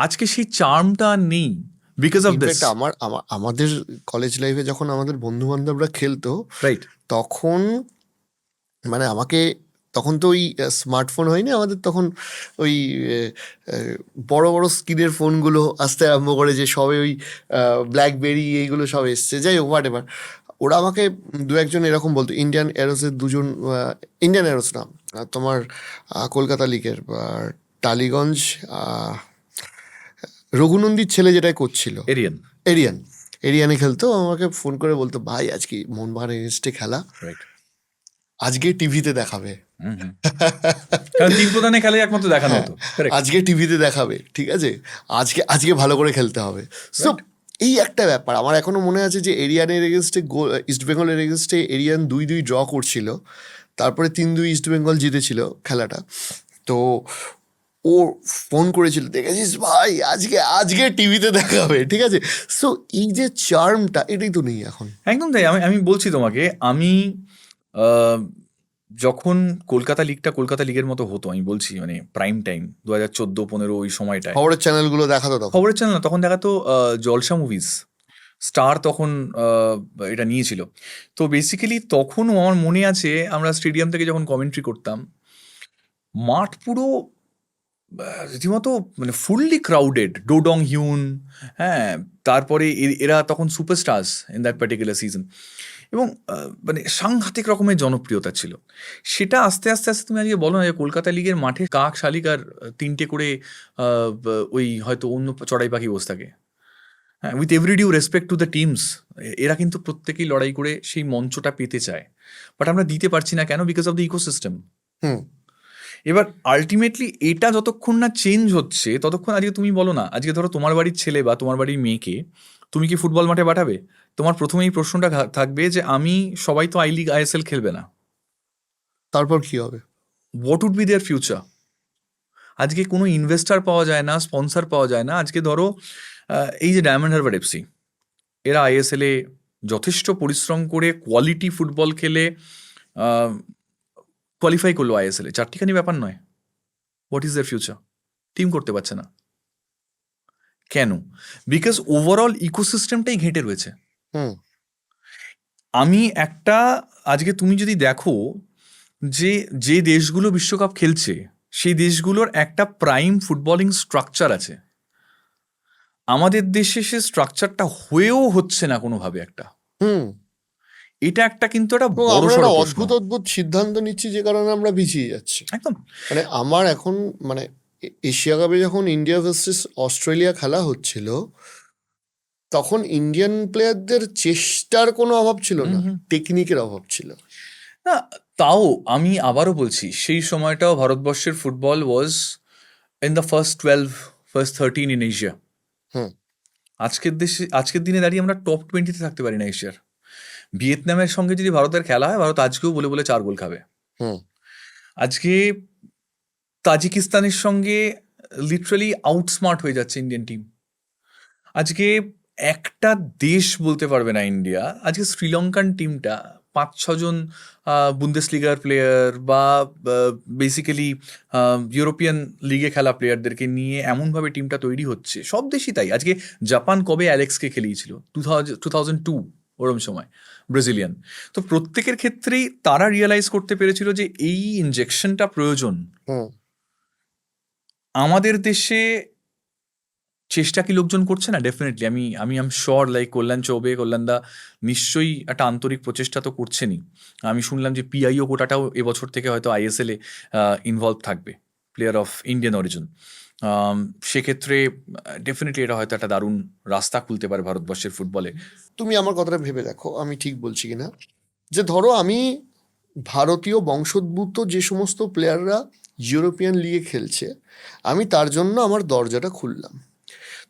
আজকে সেই চার্মটা নেই, বিকজ অফ দিস, ইনফ্যাক্ট আমাদের কলেজ লাইফে যখন আমাদের বন্ধু বান্ধবরা খেলতো, রাইট? তখন মানে আমাকে, তখন তো ওই স্মার্টফোন হয়নি আমাদের, তখন ওই বড় বড় স্ক্রিনের ফোনগুলো আসতে আরম্ভ করে, যে সবে ওই ব্ল্যাকবেরি এইগুলো সব এসছে, যাই হোক হোয়াট এভার। ওরা আমাকে দু একজন এরকম বলতো, ইন্ডিয়ান এরোসের দুজন, ইন্ডিয়ান এরোস না, তোমার কলকাতা লিগের টালিগঞ্জ, রঘুনন্দীর ছেলে যেটা করছিল, এরিয়ান, এরিয়ানে খেলতো, আমাকে ফোন করে বলতো, ভাই আজকে মোহনবাগান এগেনস্টে খেলা, রাইট। আজকে টিভিতে দেখাবে, কারণ তিন প্রধানে খেলে একমাত্র দেখানো হতো, correct? আজকে টিভিতে দেখাবে, ঠিক আছে, আজকে আজকে ভালো করে খেলতে হবে। সো এই একটা ব্যাপার আমার এখনো মনে আছে, যে এরিয়ানের এগেনস্টে ইস্ট বেঙ্গলের এগেনস্টে এরিয়ান 2-2 ড্র করছিল, তারপরে 3-2 ইস্ট বেঙ্গল জিতেছিল খেলাটা। তো ও ফোন করেছিল, দেখেছিস ভাই আজকে আজকে টিভিতে দেখাবে, ঠিক আছে। সো এই যে চার্মটা, এটাই তো নেই এখন। একদম তাই। আমি বলছি তোমাকে, আমি আহ, যখন কলকাতা লিগের মতো হতো, আমি বলছি মানে প্রাইম টাইম 2014-15 ওই সময়টায়, খবরের চ্যানেলগুলো দেখাতো তখন। খবরের চ্যানেল না, তখন দেখাতো জলসা মুভিজ, স্টার তখন এটা নিয়েছিল। তো বেসিক্যালি তখনও আমার মনে আছে, আমরা স্টেডিয়াম থেকে যখন কমেন্ট্রি করতাম, মাঠ পুরো রীতিমতো মানে ফুললি ক্রাউডেড, ডোডং হিউন, হ্যাঁ, তারপরে এরা তখন superstars in that particular season, এবং মানে সাংঘাতিক রকমের জনপ্রিয়তা ছিল। সেটা আস্তে আস্তে আস্তে, তুমি আজকে বলো না যে কলকাতা লিগের মাঠে কাক শালিক আর 3টে করে ওই হয়তো অন্য চড়াই পাখি বসে থাকে, হ্যাঁ, with every due respect to the teams, এরা কিন্তু প্রত্যেকেই লড়াই করে সেই মঞ্চটা পেতে চায়, বাট আমরা দিতে পারছি না কেন? Because of the ecosystem. Hmm. এবার আলটিমেটলি এটা যতক্ষণ না চেঞ্জ হচ্ছে, ততক্ষণ, আজকে তুমি বলো না, আজকে ধরো তোমার বাড়ির ছেলে বা তোমার বাড়ির মেয়েকে তুমি কি ফুটবল মাঠে পাঠাবে? তোমার প্রথমেই প্রশ্নটা থাকবে যে আমি, সবাই তো আই লিগ আইএসএল খেলবে না, তারপর কি হবে? What would be their future? আজকে কোনো ইনভেস্টার পাওয়া যায় না, স্পন্সর পাওয়া যায় না। আজকে ধরো এই যে ডায়মন্ড হারবার এফসি, এরা আইএসএল এ যথেষ্ট পরিশ্রম করে কোয়ালিটি ফুটবল খেলে কোয়ালিফাই করলো আইএসএল এ, চারটিখানি ব্যাপার নয়। What is there future? Team করতে পারছে না কেন? বিকজ ওভারঅল ইকোসিস্টেমটাই ঘেঁটে রয়েছে। হুম। আমি একটা, আজকে তুমি যদি দেখো যে যে দেশগুলো বিশ্বকাপ খেলছে, সেই দেশগুলোর একটা প্রাইম ফুটবলিং স্ট্রাকচার আছে। আমাদের দেশে সে স্ট্রাকচারটা হয়েও হচ্ছে না কোনোভাবে একটা। হুম। এটা একটা কিন্তু একটা তো বড় আমরা সড় একটা প্রশ্ন। অদ্ভুত অদ্ভুত সিদ্ধান্ত নিচ্ছি, যে কারণে আমরা পিছিয়ে যাচ্ছি। একদম। মানে আমার এখন মানে এশিয়া কাপে যখন ইন্ডিয়া ভার্সেস অস্ট্রেলিয়া খেলা হচ্ছিল, তখন ইন্ডিয়ান প্লেয়ারদের চেষ্টার কোনো অভাব ছিল না, টেকনিকের অভাব ছিল। না, তাও আমি আবারও বলছি, সেই সময়টাও ভারতবর্ষের football was in the first 13 in Asia. Hmm. আজকের দিনে দাঁড়িয়ে আমরা টপ 20-তে থাকতে পারি না এশিয়ার। ভিয়েতনামের সঙ্গে যদি ভারতের খেলা হয়, ভারত আজকেও বলে বলে 4 গোল খাবে। হুম। আজকে তাজিকিস্তানের সঙ্গে লিটারালি আউটস্মার্ট হয়ে যাচ্ছে ইন্ডিয়ান টিম। আজকে একটা দেশ বলতে পারবে না ইন্ডিয়া, আজকে শ্রীলঙ্কান টিমটা 5-6 জন বুন্দেসলিগার প্লেয়ার বা বেসিক্যালি ইউরোপিয়ান লিগে খেলা প্লেয়ারদেরকে নিয়ে এমনভাবে টিমটা তৈরি হচ্ছে। সব দেশই তাই। আজকে জাপান কবে অ্যালেক্সকে খেলিয়েছিল? 2002 ওরম সময়, ব্রাজিলিয়ান। তো প্রত্যেকের ক্ষেত্রেই তারা রিয়েলাইজ করতে পেরেছিল যে এই ইনজেকশনটা প্রয়োজন। হুম। আমাদের দেশে চেষ্টা কি লোকজন করছে না? ডেফিনেটলি। আমি আম শিওর, লাইক কল্যাণ চৌবে, কল্যাণদা নিশ্চয়ই একটা আন্তরিক প্রচেষ্টা তো করছেনই। আমি শুনলাম যে পিআইও কোটাটাও এবছর থেকে হয়তো আইএসএল এ ইনভলভ থাকবে, প্লেয়ার অফ ইন্ডিয়ান অরিজিন। সেক্ষেত্রে ডেফিনেটলি এটা হয়তো একটা দারুণ রাস্তা খুলতে পারে ভারতবর্ষের ফুটবলে। তুমি আমার কথাটা ভেবে দেখো, আমি ঠিক বলছি কিনা। যে ধরো আমি ভারতীয় বংশোদ্ভূত যে সমস্ত প্লেয়াররা ইউরোপিয়ান লিগে খেলছে, আমি তার জন্য আমার দরজাটা খুললাম।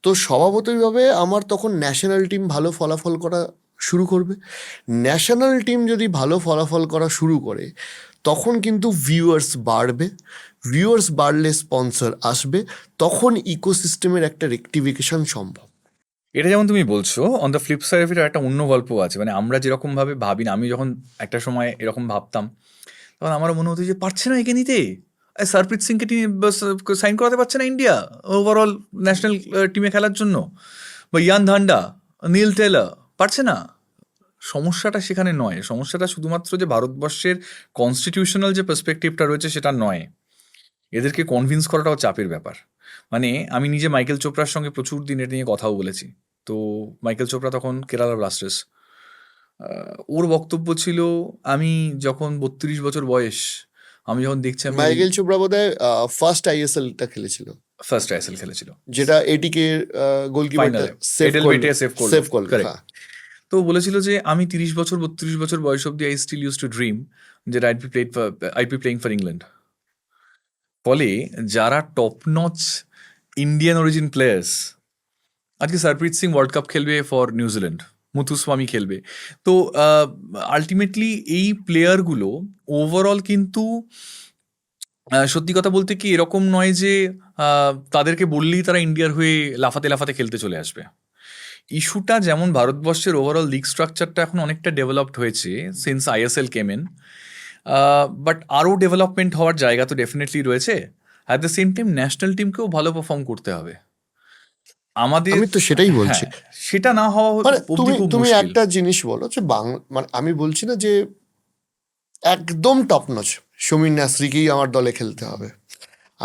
তো স্বভাবতইভাবে আমার তখন ন্যাশনাল টিম ভালো ফলাফল করা শুরু করবে। ন্যাশনাল টিম যদি ভালো ফলাফল করা শুরু করে, তখন কিন্তু ভিউয়ার্স বাড়বে, ভিউয়ার্স বাড়লে স্পন্সর আসবে, তখন ইকোসিস্টেমের একটা রেকটিফিকেশন সম্ভব। এটা যেমন তুমি বলছো, অন দ্য ফ্লিপ সাইড এটা একটা অন্য গল্প আছে। মানে আমরা যেরকমভাবে ভাবি না, আমি যখন একটা সময় এরকম ভাবতাম, তখন আমারও মনে হতো যে পারছে না একে নিতে, সারপ্রীত সিংকে সাইন করাতে পারছে না ইন্ডিয়া ওভারঅল ন্যাশনাল টিমে খেলার জন্য। বা ইয়ান ধান্ডা, নীল টেলর পারছে না। সমস্যাটা সেখানে নয়, সমস্যাটা শুধুমাত্র যে ভারতবর্ষের কনস্টিটিউশনাল যে পার্সপেক্টিভটা রয়েছে সেটা নয়, এদেরকে কনভিন্স করাটাও চাপের ব্যাপার। মানে আমি নিজে মাইকেল চোপড়ার সঙ্গে প্রচুর দিন এটা নিয়ে কথাও বলেছি। তো মাইকেল চোপড়া তখন কেরালা ব্লাস্টার্স, ওর বক্তব্য ছিল, আমি যখন 32 বছর বয়স, আমি যখন দেখছি আমি মাইকেল চোপড়া বোধহয় ফার্স্ট আইএসএলটা খেলেছিল, ফার্স্ট আইএসএল খেলেছিল, যেটা এটিকে গোলকিপারটা ফাইনালে সেভ এডেলওয়েটে সেভ করলো, সেভ করলো। correct। হ্যাঁ, তো ও বলেছিল যে আমি 30 বছর 32 বছর বয়স অব্দি I still use to dream যে I'd be playing for England. ফলে যারা top notch Indian origin players, আজকে সরপ্রীত সিং ওয়ার্ল্ড কাপ খেলবে ফর নিউজিল্যান্ড, মুথুস্বামী খেলবে, তো আলটিমেটলি এই প্লেয়ারগুলো ওভারঅল কিন্তু সত্যি কথা বলতে কি এরকম নয় যে তাদেরকে বললেই তারা ইন্ডিয়ার হয়ে লাফাতে লাফাতে খেলতে চলে আসবে। ইস্যুটা যেমন ভারতবর্ষের ওভারঅল লিগ স্ট্রাকচারটা এখন অনেকটা ডেভেলপড হয়েছে সিন্স আইএসএল কেমেন, বাট আরও ডেভেলপমেন্ট হওয়ার জায়গা তো ডেফিনেটলি রয়েছে। At the same time national টিমকেও ভালো পারফর্ম করতে হবে আমাদের। আমি তো সেটাই বলছি। হ্যাঁ, সেটা না হওয়া মানে অবধি তুমি খুব তুমি মুশকিল। একটা জিনিস বলো যে মানে আমি বলছি না যে একদম টপ নচ সমীর নাসরিকেই আমার দলে খেলতে হবে।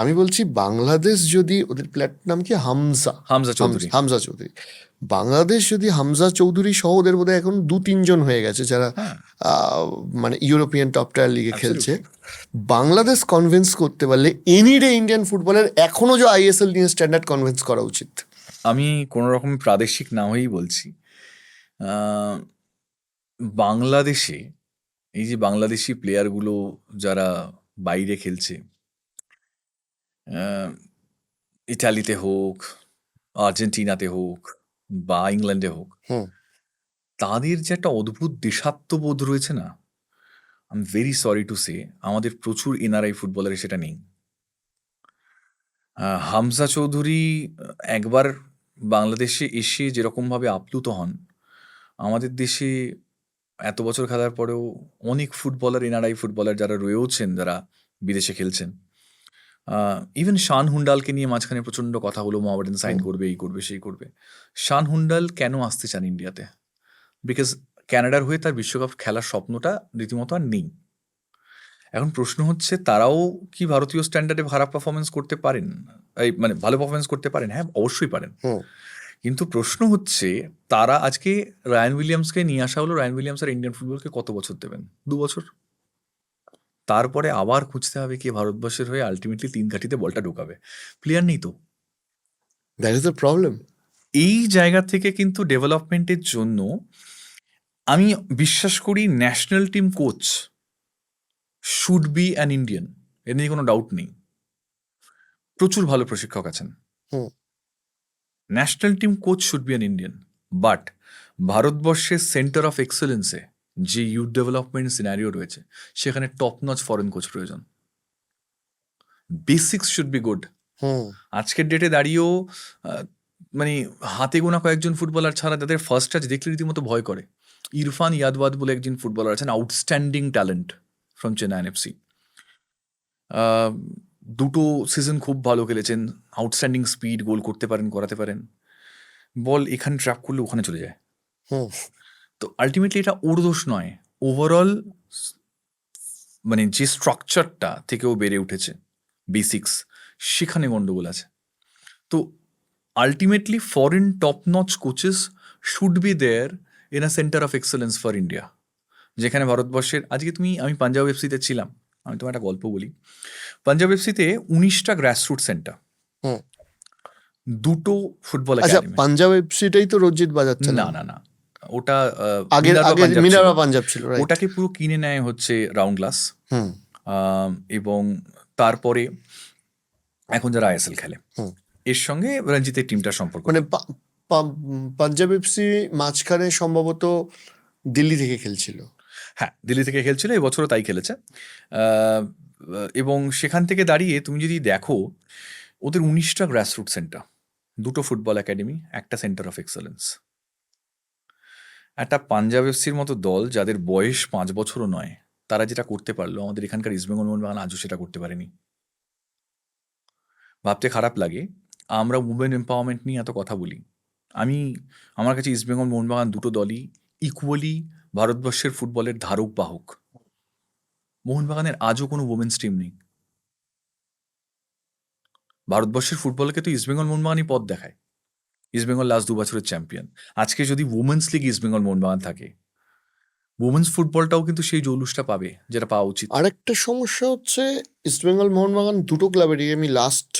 আমি বলছি বাংলাদেশ যদি, ওদের প্লেয়ার নাম কি, হামজা চৌধুরী। হামজা চৌধুরী, বাংলাদেশ যদি হামজা চৌধুরী সহ ওদের বোধহয় এখন 2-3 জন হয়ে গেছে যারা হ্যাঁ, মানে ইউরোপিয়ান টপ টায়ার লিগে খেলছে। বাংলাদেশ কনভিন্স করতে পারলে এনি ডে ইন্ডিয়ান ফুটবলের এখনো যে আইএসএল নিয়ে স্ট্যান্ডার্ড কনভিন্স করা উচিত। আমি কোনো রকম প্রাদেশিক না হয়েই বলছি, বাংলাদেশে এই যে বাংলাদেশি প্লেয়ারগুলো যারা বাইরে খেলছে, ইটালিতে হোক, আর্জেন্টিনাতে হোক বা ইংল্যান্ডে হোক, হুম, তাদের যে একটা অদ্ভুত দেশাত্মবোধ রয়েছে না, I am very sorry to say, আমাদের প্রচুর এনআরআই ফুটবলারে সেটা নেই। হামজা চৌধুরী একবার বাংলাদেশে এসে যেরকমভাবে আপ্লুত হন, আমাদের দেশে এত বছর খেলার পরেও অনেক ফুটবলার, এনআরআই ফুটবলার যারা রয়েওছেন, যারা বিদেশে খেলছেন, ইভেন শান হুন্ডালকে নিয়ে মাঝখানে প্রচণ্ড কথা হলো, মোহামেডান সাইন করবে, এই করবে, সেই করবে। শান হুন্ডাল কেন আসতে চান ইন্ডিয়াতে? বিকজ ক্যানাডার হয়ে তার বিশ্বকাপ খেলার স্বপ্নটা রীতিমতো আর নেই। এখন প্রশ্ন হচ্ছে, তারাও কি ভারতীয় স্ট্যান্ডার্ডে খারাপ পারফরমেন্স করতে পারেন, এই মানে ভালো পারফরমেন্স করতে পারেন? হ্যাঁ, অবশ্যই পারেন। হুম। কিন্তু প্রশ্ন হচ্ছে, তারা আজকে রায়ান উইলিয়ামসকে নিয়ে আসা হলো, রায়ান উইলিয়ামস আর ইন্ডিয়ান ফুটবলকে কত বছর দেবেন? 2 বছর। তারপরে আবার খুঁজতে হবে কে ভারতবর্ষের হয়ে আলটিমেটলি 3 কাঠিতে বলটা ঢোকাবে। প্লেয়ার নেই তো। That is the problem. এই জায়গা থেকে কিন্তু ডেভেলপমেন্টের জন্য আমি বিশ্বাস করি national team coach should be an Indian, এ নিয়ে কোনো ডাউট নেই। প্রচুর ভালো প্রশিক্ষক আছেন, hmm. National team coach should be an Indian, but ভারতবর্ষের সেন্টার অফ এক্সেলেন্সে যে ইউথ ডেভেলপমেন্ট সিনারিও রয়েছে, সেখানে টপ নচ ফরেন কোচ প্রয়োজন। Basics should be good. Hmm. আজকের ডেটে দাঁড়িয়েও মানে হাতে গোনা কয়েকজন ফুটবলার ছাড়া তাদের ফার্স্ট টাচ দেখলে রীতিমতো ভয় করে। ইরফান ইয়াদওয়াদ বলে একজন ফুটবলার আছেন, outstanding talent from Chennai FC. 2টো সিজন খুব ভালো খেলেছেন, আউটস্ট্যান্ডিং স্পিড, গোল করতে পারেন, করাতে পারেন, বল এখানে ট্র্যাপ করলে ওখানে চলে যায়। হুম। তো আলটিমেটলি এটা ওর দোষ নয়, ওভারঅল মানে যে স্ট্রাকচারটা থেকেও বেড়ে উঠেছে, বেসিক্স, সেখানে গন্ডগোল আছে। তো ultimately foreign top notch coaches should be there in a centre of excellence for India, যেখানে ভারতবর্ষের আজকে আমি পাঞ্জাব এফসিতে ছিলাম, আমি তোমার একটা গল্প বলি। পাঞ্জাব এফসিতে 19টা গ্রাসরুট সেন্টার, হুম। 2টো ফুটবল আচ্ছা, একাডেমি। পাঞ্জাব এফসিটাই তো রঞ্জিত বাজাচ্ছে না না? না না, ওটা আগের মিনারভা আগে পাঞ্জাব ছিল। মিনারভা পাঞ্জাব ছিল, রাইট? ওটাকে পুরো কিনে নেয় হচ্ছে রাউন্ড গ্লাস, হুম। এবং তারপরে এখন যারা আইএসএল খেলে, হুম। এর সঙ্গে রঞ্জিতের টিমটার সম্পর্ক। মানে পাঞ্জাব এফসি মাঝখানে সম্ভবত দিল্লি থেকে খেলছিল। হ্যাঁ, দিল্লি থেকে খেলছিল, এবছরও তাই খেলেছে। এবং সেখান থেকে দাঁড়িয়ে তুমি যদি দেখো, ওদের 19টা গ্রাসরুট সেন্টার, 2টো ফুটবল একাডেমি, একটা সেন্টার অফ এক্সেলেন্স। একটা পাঞ্জাব এফসির মতো দল যাদের বয়স 5 বছরও নয়, তারা যেটা করতে পারলো, আমাদের এখানকার ইস্টবেঙ্গল মোহনবাগান আজও সেটা করতে পারেনি। ভাবতে খারাপ লাগে, আমরা উমেন এম্পাওয়ারমেন্ট নিয়ে এত কথা বলি, আমার কাছে ইস্টবেঙ্গল মোহনবাগান দুটো দলই ইকুয়ালি ভারতবর্ষের ফুটবলের ধারক বাহক। মোহনবাগানের আজও কোনো ওমেন্স টিম নেই। ভারতবর্ষের ফুটবলকে তো ইস্টবেঙ্গল মোহনবাগানই পথ দেখায়। ইস্টবেঙ্গল লাস্ট 2 বছরের চ্যাম্পিয়ন। আজকে যদি ওমেন্স লিগ ইস্টবেঙ্গল মোহনবাগান থাকে, ওমেন্স ফুটবলটাও কিন্তু সেই জৌলুসটা পাবে যেটা পাওয়া উচিত। আরেকটা সমস্যা হচ্ছে ইস্টবেঙ্গল মোহনবাগান দুটো ক্লাবেরই আমি লাস্ট,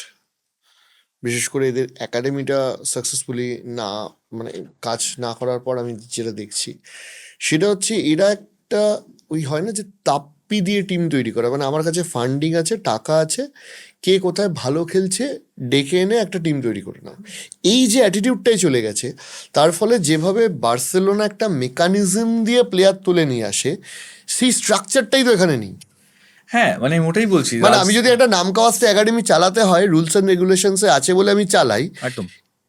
বিশেষ করে এদের একাডেমিটা সাকসেসফুলি না মানে কাজ না করার পর আমি যেটা দেখছি সেটা হচ্ছে এরা একটা ওই হয় না যে তাপ্পি দিয়ে টিম তৈরি করা, মানে আমার কাছে ফান্ডিং আছে, টাকা আছে, কে কোথায় ভালো খেলছে ডেকে এনে একটা টিম তৈরি করে নাও, এই যে অ্যাটিটিউডটাই চলে গেছে। তার ফলে যেভাবে বার্সেলোনা একটা মেকানিজম দিয়ে প্লেয়ার তুলে নিয়ে আসে, সেই স্ট্রাকচারটাই তো এখানে নেই। হ্যাঁ, মানে আমি ওটাই বলছি। মানে আমি যদি একটা নাম কাওয়াস্তে একাডেমি চালাতে হয়, রুলস অ্যান্ড রেগুলেশনসে আছে বলে আমি চালাই, একদম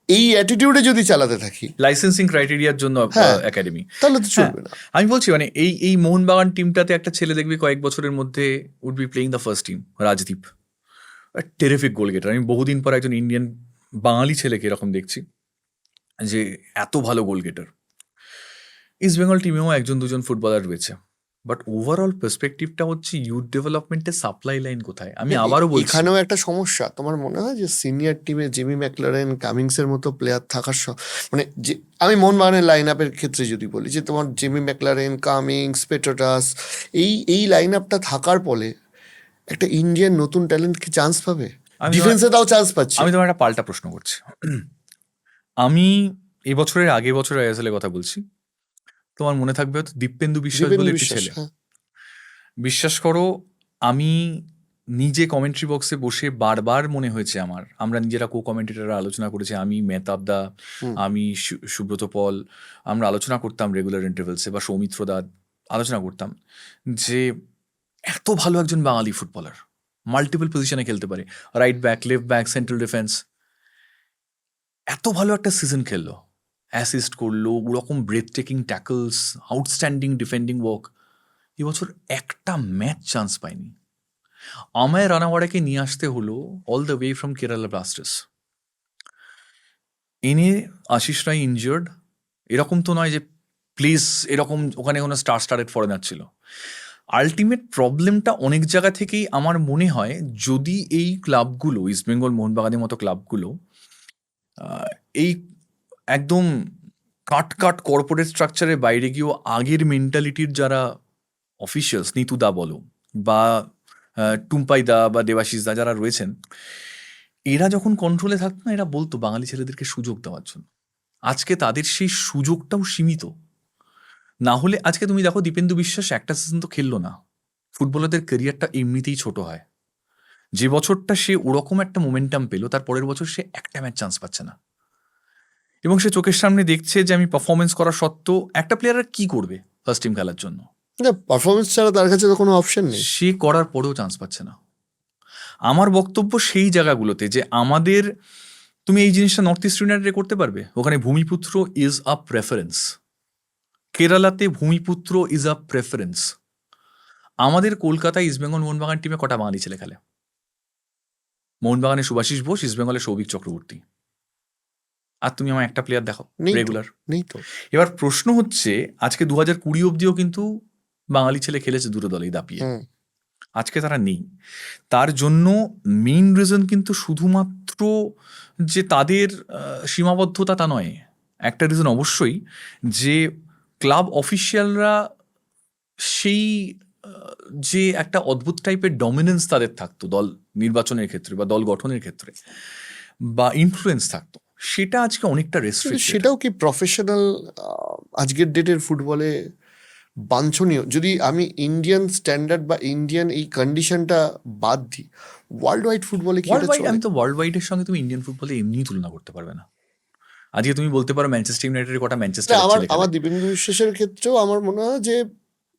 এই অ্যাটিটিউডে যদি চালাতে থাকি লাইসেন্সিং ক্রাইটেরিয়ার জন্য হ্যাঁ, একাডেমি, তাহলে তো চলবে না। আমি বলছি মানে এই মোহনবাগান টিমটাতে একটা ছেলে দেখবি কয়েক বছরের মধ্যে would be playing the first team, Rajdeep. Terrific goal getter. আমি বহুদিন পর একজন ইন্ডিয়ান বাঙালি ছেলেকে এরকম দেখছি যে এত ভালো গোল গেটার। ইস্ট বেঙ্গল টিমেও একজন দুজন ফুটবলার রয়েছে, বাট ওভারঅল পার্সপেক্টিভটা হচ্ছে ইউথ ডেভেলপমেন্টের সাপ্লাই লাইন কোথায়। আমি আবারও বলছি, এখানেও একটা সমস্যা। তোমার মনে হয় যে সিনিয়র টিমে জিমি ম্যাকলারেন, কামিংসের মতো প্লেয়ার থাকার মানে যে আমি মোহনবাগানের লাইন আপের ক্ষেত্রে যদি বলি যে তোমার জিমি ম্যাকলারেন, কামিংস, পেট্রোটাস, এই লাইন আপটা থাকার ফলে একটা ইন্ডিয়ান নতুন ট্যালেন্ট কি চান্স পাবে? ডিফেন্সে তাও চান্স পাচ্ছে। আমি তোমার একটা পাল্টা প্রশ্ন করছি। আমি এবছরের আগে বছরের আইএসএল এর কথা বলছি, তোমার মনে থাকবে হয়তো দীপেন্দু বিশ্বাস বলে একটি ছেলে। হ্যাঁ। বিশ্বাস করো, আমি নিজে কমেন্ট্রি বক্সে বসে বারবার মনে হয়েছে আমরা নিজেরা কো কমেন্টেটররা আলোচনা করেছি, আমি মেহতাব দা, আমি সুব্রত পল, আমরা আলোচনা করতাম রেগুলার ইন্টারভেলসে, বা সৌমিত্র দা আলোচনা করতাম যে এত ভালো একজন বাঙালি ফুটবলার, মাল্টিপল পজিশনে খেলতে পারে, right back, left back, central defence, এত ভালো একটা সিজন খেললো, অ্যাসিস্ট করলো, ওরকম breathtaking tackles, outstanding defending work. এবছর একটা ম্যাচ চান্স পাইনি। আমায় রানাওয়াড়াকে নিয়ে আসতে হলো all the way from Kerala Blasters. এনে আশিস রায় ইনজিওর্ড, এরকম তো নয় যে প্লিজ এরকম ওখানে কোনো স্টারেড ফরেনার ছিল। আলটিমেট প্রবলেমটা অনেক জায়গা থেকেই আমার মনে হয়, যদি এই ক্লাবগুলো, ইস্টবেঙ্গল মোহনবাগানের মতো ক্লাবগুলো এই একদম কাট কর্পোরেট স্ট্রাকচারের বাইরে গিয়েও আগের মেন্টালিটির যারা অফিসিয়ালস, নিতুদা বলো বা টুম্পাই দা বা দেবাশিস দা যারা রয়েছেন, এরা যখন কন্ট্রোলে থাকতো না, এরা বলতো বাঙালি ছেলেদেরকে সুযোগ দেওয়ার জন্য। আজকে তাদের সেই সুযোগটাও সীমিত। না হলে আজকে তুমি দেখো দীপেন্দু বিশ্বাস একটা সিজন তো খেললো না। ফুটবলারদের ক্যারিয়ারটা এমনিতেই ছোট হয়। যে বছরটা সে ওরকম একটা মোমেন্টাম পেলো, তার পরের বছর সে একটা ম্যাচ চান্স পাচ্ছে না, এবং সে চোখের সামনে দেখছে যে আমি পারফরমেন্স করা সত্ত্বেও একটা প্লেয়ার আর কি করবে ফার্স্ট টিম খেলার জন্য। পারফরমেন্স ছাড়া তার কাছে তো কোনো অপশন নেই। সে করার পরেও চান্স পাচ্ছে না। আমার বক্তব্য সেই জায়গাগুলোতে যে আমাদের, তুমি এই জিনিসটা নর্থ ইস্ট ইউনাইটেডে করতে পারবে, ওখানে ভূমিপুত্র ইজ আ প্রেফারেন্স, কেরালাতে ভূমিপুত্র ইজ আ প্রেফারেন্স। আমাদের কলকাতায় ইস্টবেঙ্গল মোহনবাগান টিমে কটা বাঙালি ছেলে খেলে? মোহনবাগানে সুভাষিস বোস, ইস্টবেঙ্গলের সৌভিক চক্রবর্তী, আর তুমি আমার একটা প্লেয়ার দেখো রেগুলার। নেই তো। এবার প্রশ্ন হচ্ছে, আজকে 2020 অব্দিও কিন্তু বাঙালি ছেলে খেলেছে দুটো দলেই দাপিয়ে, আজকে তারা নেই। তার জন্য মেইন রিজন কিন্তু শুধুমাত্র যে তাদের সীমাবদ্ধতা তা নয়, একটা রিজন অবশ্যই যে ক্লাব অফিসিয়ালরা সেই যে একটা অদ্ভুত টাইপের ডমিনেন্স তাদের থাকতো দল নির্বাচনের ক্ষেত্রে বা দল গঠনের ক্ষেত্রে, বা ইনফ্লুয়েন্স থাকতো, সেটা আজকে অনেকটা রেস্ট্রিক্টেড। সেটাও কি প্রফেশনাল আজকের ডেটের ফুটবলে বাঞ্ছনীয়? যদি আমি ইন্ডিয়ান স্ট্যান্ডার্ড বা ইন্ডিয়ান এই কন্ডিশনটা বাদ দিই, ওয়ার্ল্ড ওয়াইড ফুটবলে কি এটা চলে? আমি তো ওয়ার্ল্ড ওয়াইডের সঙ্গে তুমি ইন্ডিয়ান ফুটবলে এমনি তুলনা করতে পারবে না। আজকে তুমি বলতে পারো ম্যানচেস্টার ইউনাইটেডের কটা ম্যানচেস্টার, আমার দীপেন্দু বিশ্বাসের ক্ষেত্রেও আমার মনে হয় যে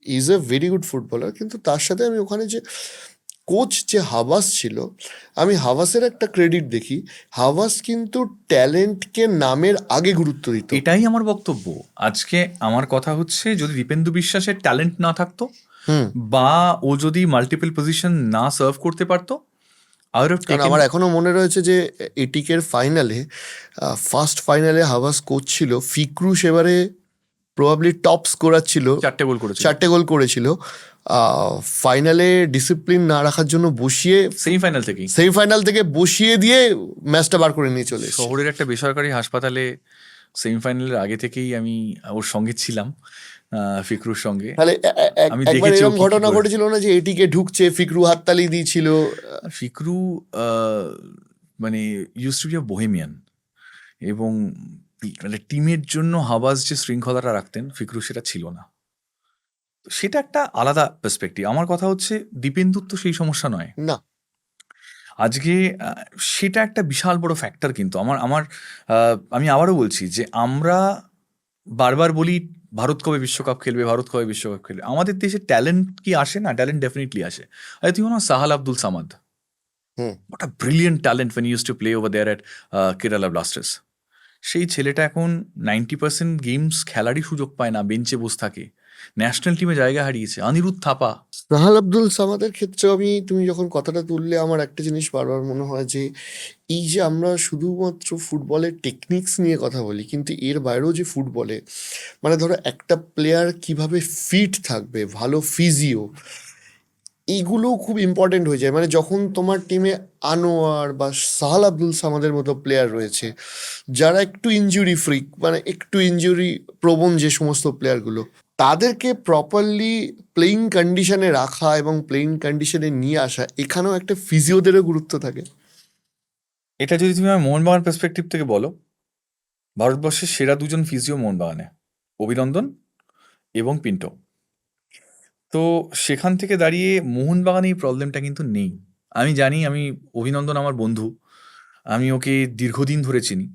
is a very good footballer, কিন্তু তার সাথে আমি ওখানে যে কোচ যে হাভাস ছিল, আমি হাভাসের একটা ক্রেডিট দেখি, হাভাস কিন্তু ট্যালেন্টকে নামের আগে গুরুত্ব দিত। এটাই আমার বক্তব্য। আজকে আমার কথা হচ্ছে, যদি দীপেন্দু বিশ্বাসের ট্যালেন্ট না থাকতো বা ও যদি মাল্টিপল পজিশন না সার্ভ করতে পারতো, আউট অফ কারণ আমার এখনো মনে রয়েছে যে এটিকের ফাইনালে, ফার্স্ট ফাইনালে হাভাস কোচ ছিল, ফিক্রু সেবারে প্রবাবলি টপ স্কোরার ছিল, 4টে গোল করেছে 4টে গোল করেছিল। ফাইনালে ডিসিপ্লিন না রাখার জন্য বসিয়ে, সেমিফাইনাল থেকে বসিয়ে দিয়ে ম্যাচটা বার করে নিয়ে চলে এসেছে। শহরের একটা বেসরকারি হাসপাতালে সেমিফাইনালের আগে থেকেই আমি ওর সঙ্গে ছিলাম, ফিকরুর সঙ্গে। তাহলে আমি একবার দেখেছি ও এরকম কি কি ঘটনা করে। ঘটেছিল না যে এটিকে ঢুকছে, ফিক্রু হাততালি দিয়েছিল? ফিকরু মানে use to be a bohemian, এবং মানে টিমের জন্য হাবাস যে শৃঙ্খলাটা রাখতেন ফিকরু সেটা ছিল না। তো সেটা একটা আলাদা পার্সপেক্টিভ। আমার কথা হচ্ছে দীপেন্দুর তো সেই সমস্যা নয় না, আজকে। সেটা একটা বিশাল বড় ফ্যাক্টর। কিন্তু আমি আবারও বলছি যে আমরা বারবার বলি ভারত কবে বিশ্বকাপ খেলবে, ভারত কবে বিশ্বকাপ খেলবে। আমাদের দেশে ট্যালেন্ট কি আসে না? ট্যালেন্ট ডেফিনেটলি আসে। আই থিঙ্ক না, সাহাল আব্দুল সামাদ, হুম, what a brilliant talent when he used to play over there at Kerala Blasters. সেই ছেলেটা এখন 90% গেমস খেলারই সুযোগ পায় না, বেঞ্চে বসে থাকে, ন্যাশনাল টিমে জায়গা হারিয়েছে। অনিরুদ্ধ থাপা, সাহাল আব্দুল সামাদের ক্ষেত্রে তুমি যখন কথাটা তুললে, আমার একটা জিনিস বারবার মনে হয় যে এই যে আমরা শুধুমাত্র ফুটবলের টেকনিক্স নিয়ে কথা বলি, কিন্তু এর বাইরেও যে ফুটবলে, মানে ধরো একটা প্লেয়ার কিভাবে ফিট থাকবে, ভালো ফিজিও, এইগুলোও খুব ইম্পর্টেন্ট হয়ে যায়। মানে যখন তোমার টিমে আনোয়ার বা সাহাল আব্দুল সামাদের মতো প্লেয়ার রয়েছে, যারা একটু ইনজুরি ফ্রি, মানে একটু ইনজুরি প্রবণ যে সমস্ত প্লেয়ারগুলো, তাদেরকে প্রপারলি প্লেইং কন্ডিশনে রাখা এবং প্লেইং কন্ডিশনে নিয়ে আসা, এখানেও একটা ফিজিওদেরও গুরুত্ব থাকে। এটা যদি তুমি আমার মোহনবাগান পার্সপেক্টিভ থেকে বলো, ভারতবর্ষের সেরা দুজন ফিজিও মোহনবাগানে, অভিনন্দন এবং পিন্টো। তো সেখান থেকে দাঁড়িয়ে মোহনবাগানে এই প্রবলেমটা কিন্তু নেই। আমি জানি, আমি অভিনন্দন আমার বন্ধু, আমি ওকে দীর্ঘদিন ধরে চিনি।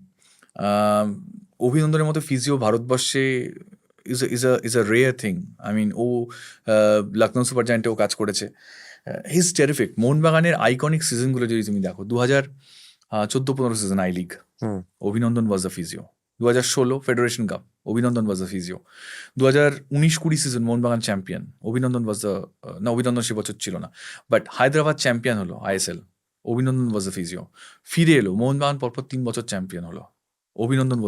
অভিনন্দনের মতো ফিজিও ভারতবর্ষে is a rare thing. I mean, ও লখনৌ সুপার জায়ান্টেও কাজ করেছে। He is terrific. মোহনবাগানের আইকনিক সিজনগুলো যদি তুমি দেখো, 2014-15 season I league, Abhinandan was the physio. 2016 federation cup, Abhinandan was the physio. 2019-20 season Mohun Bagan champion, Abhinandan was the, না অভিনন্দন সে বছর ছিল না, বাট হায়দ্রাবাদ চ্যাম্পিয়ন হলো ISL, Abhinandan was the physio. ফিরে এলো মোহনবাগান, পরপর 3 বছর চ্যাম্পিয়ন হলো, অভিনন্দন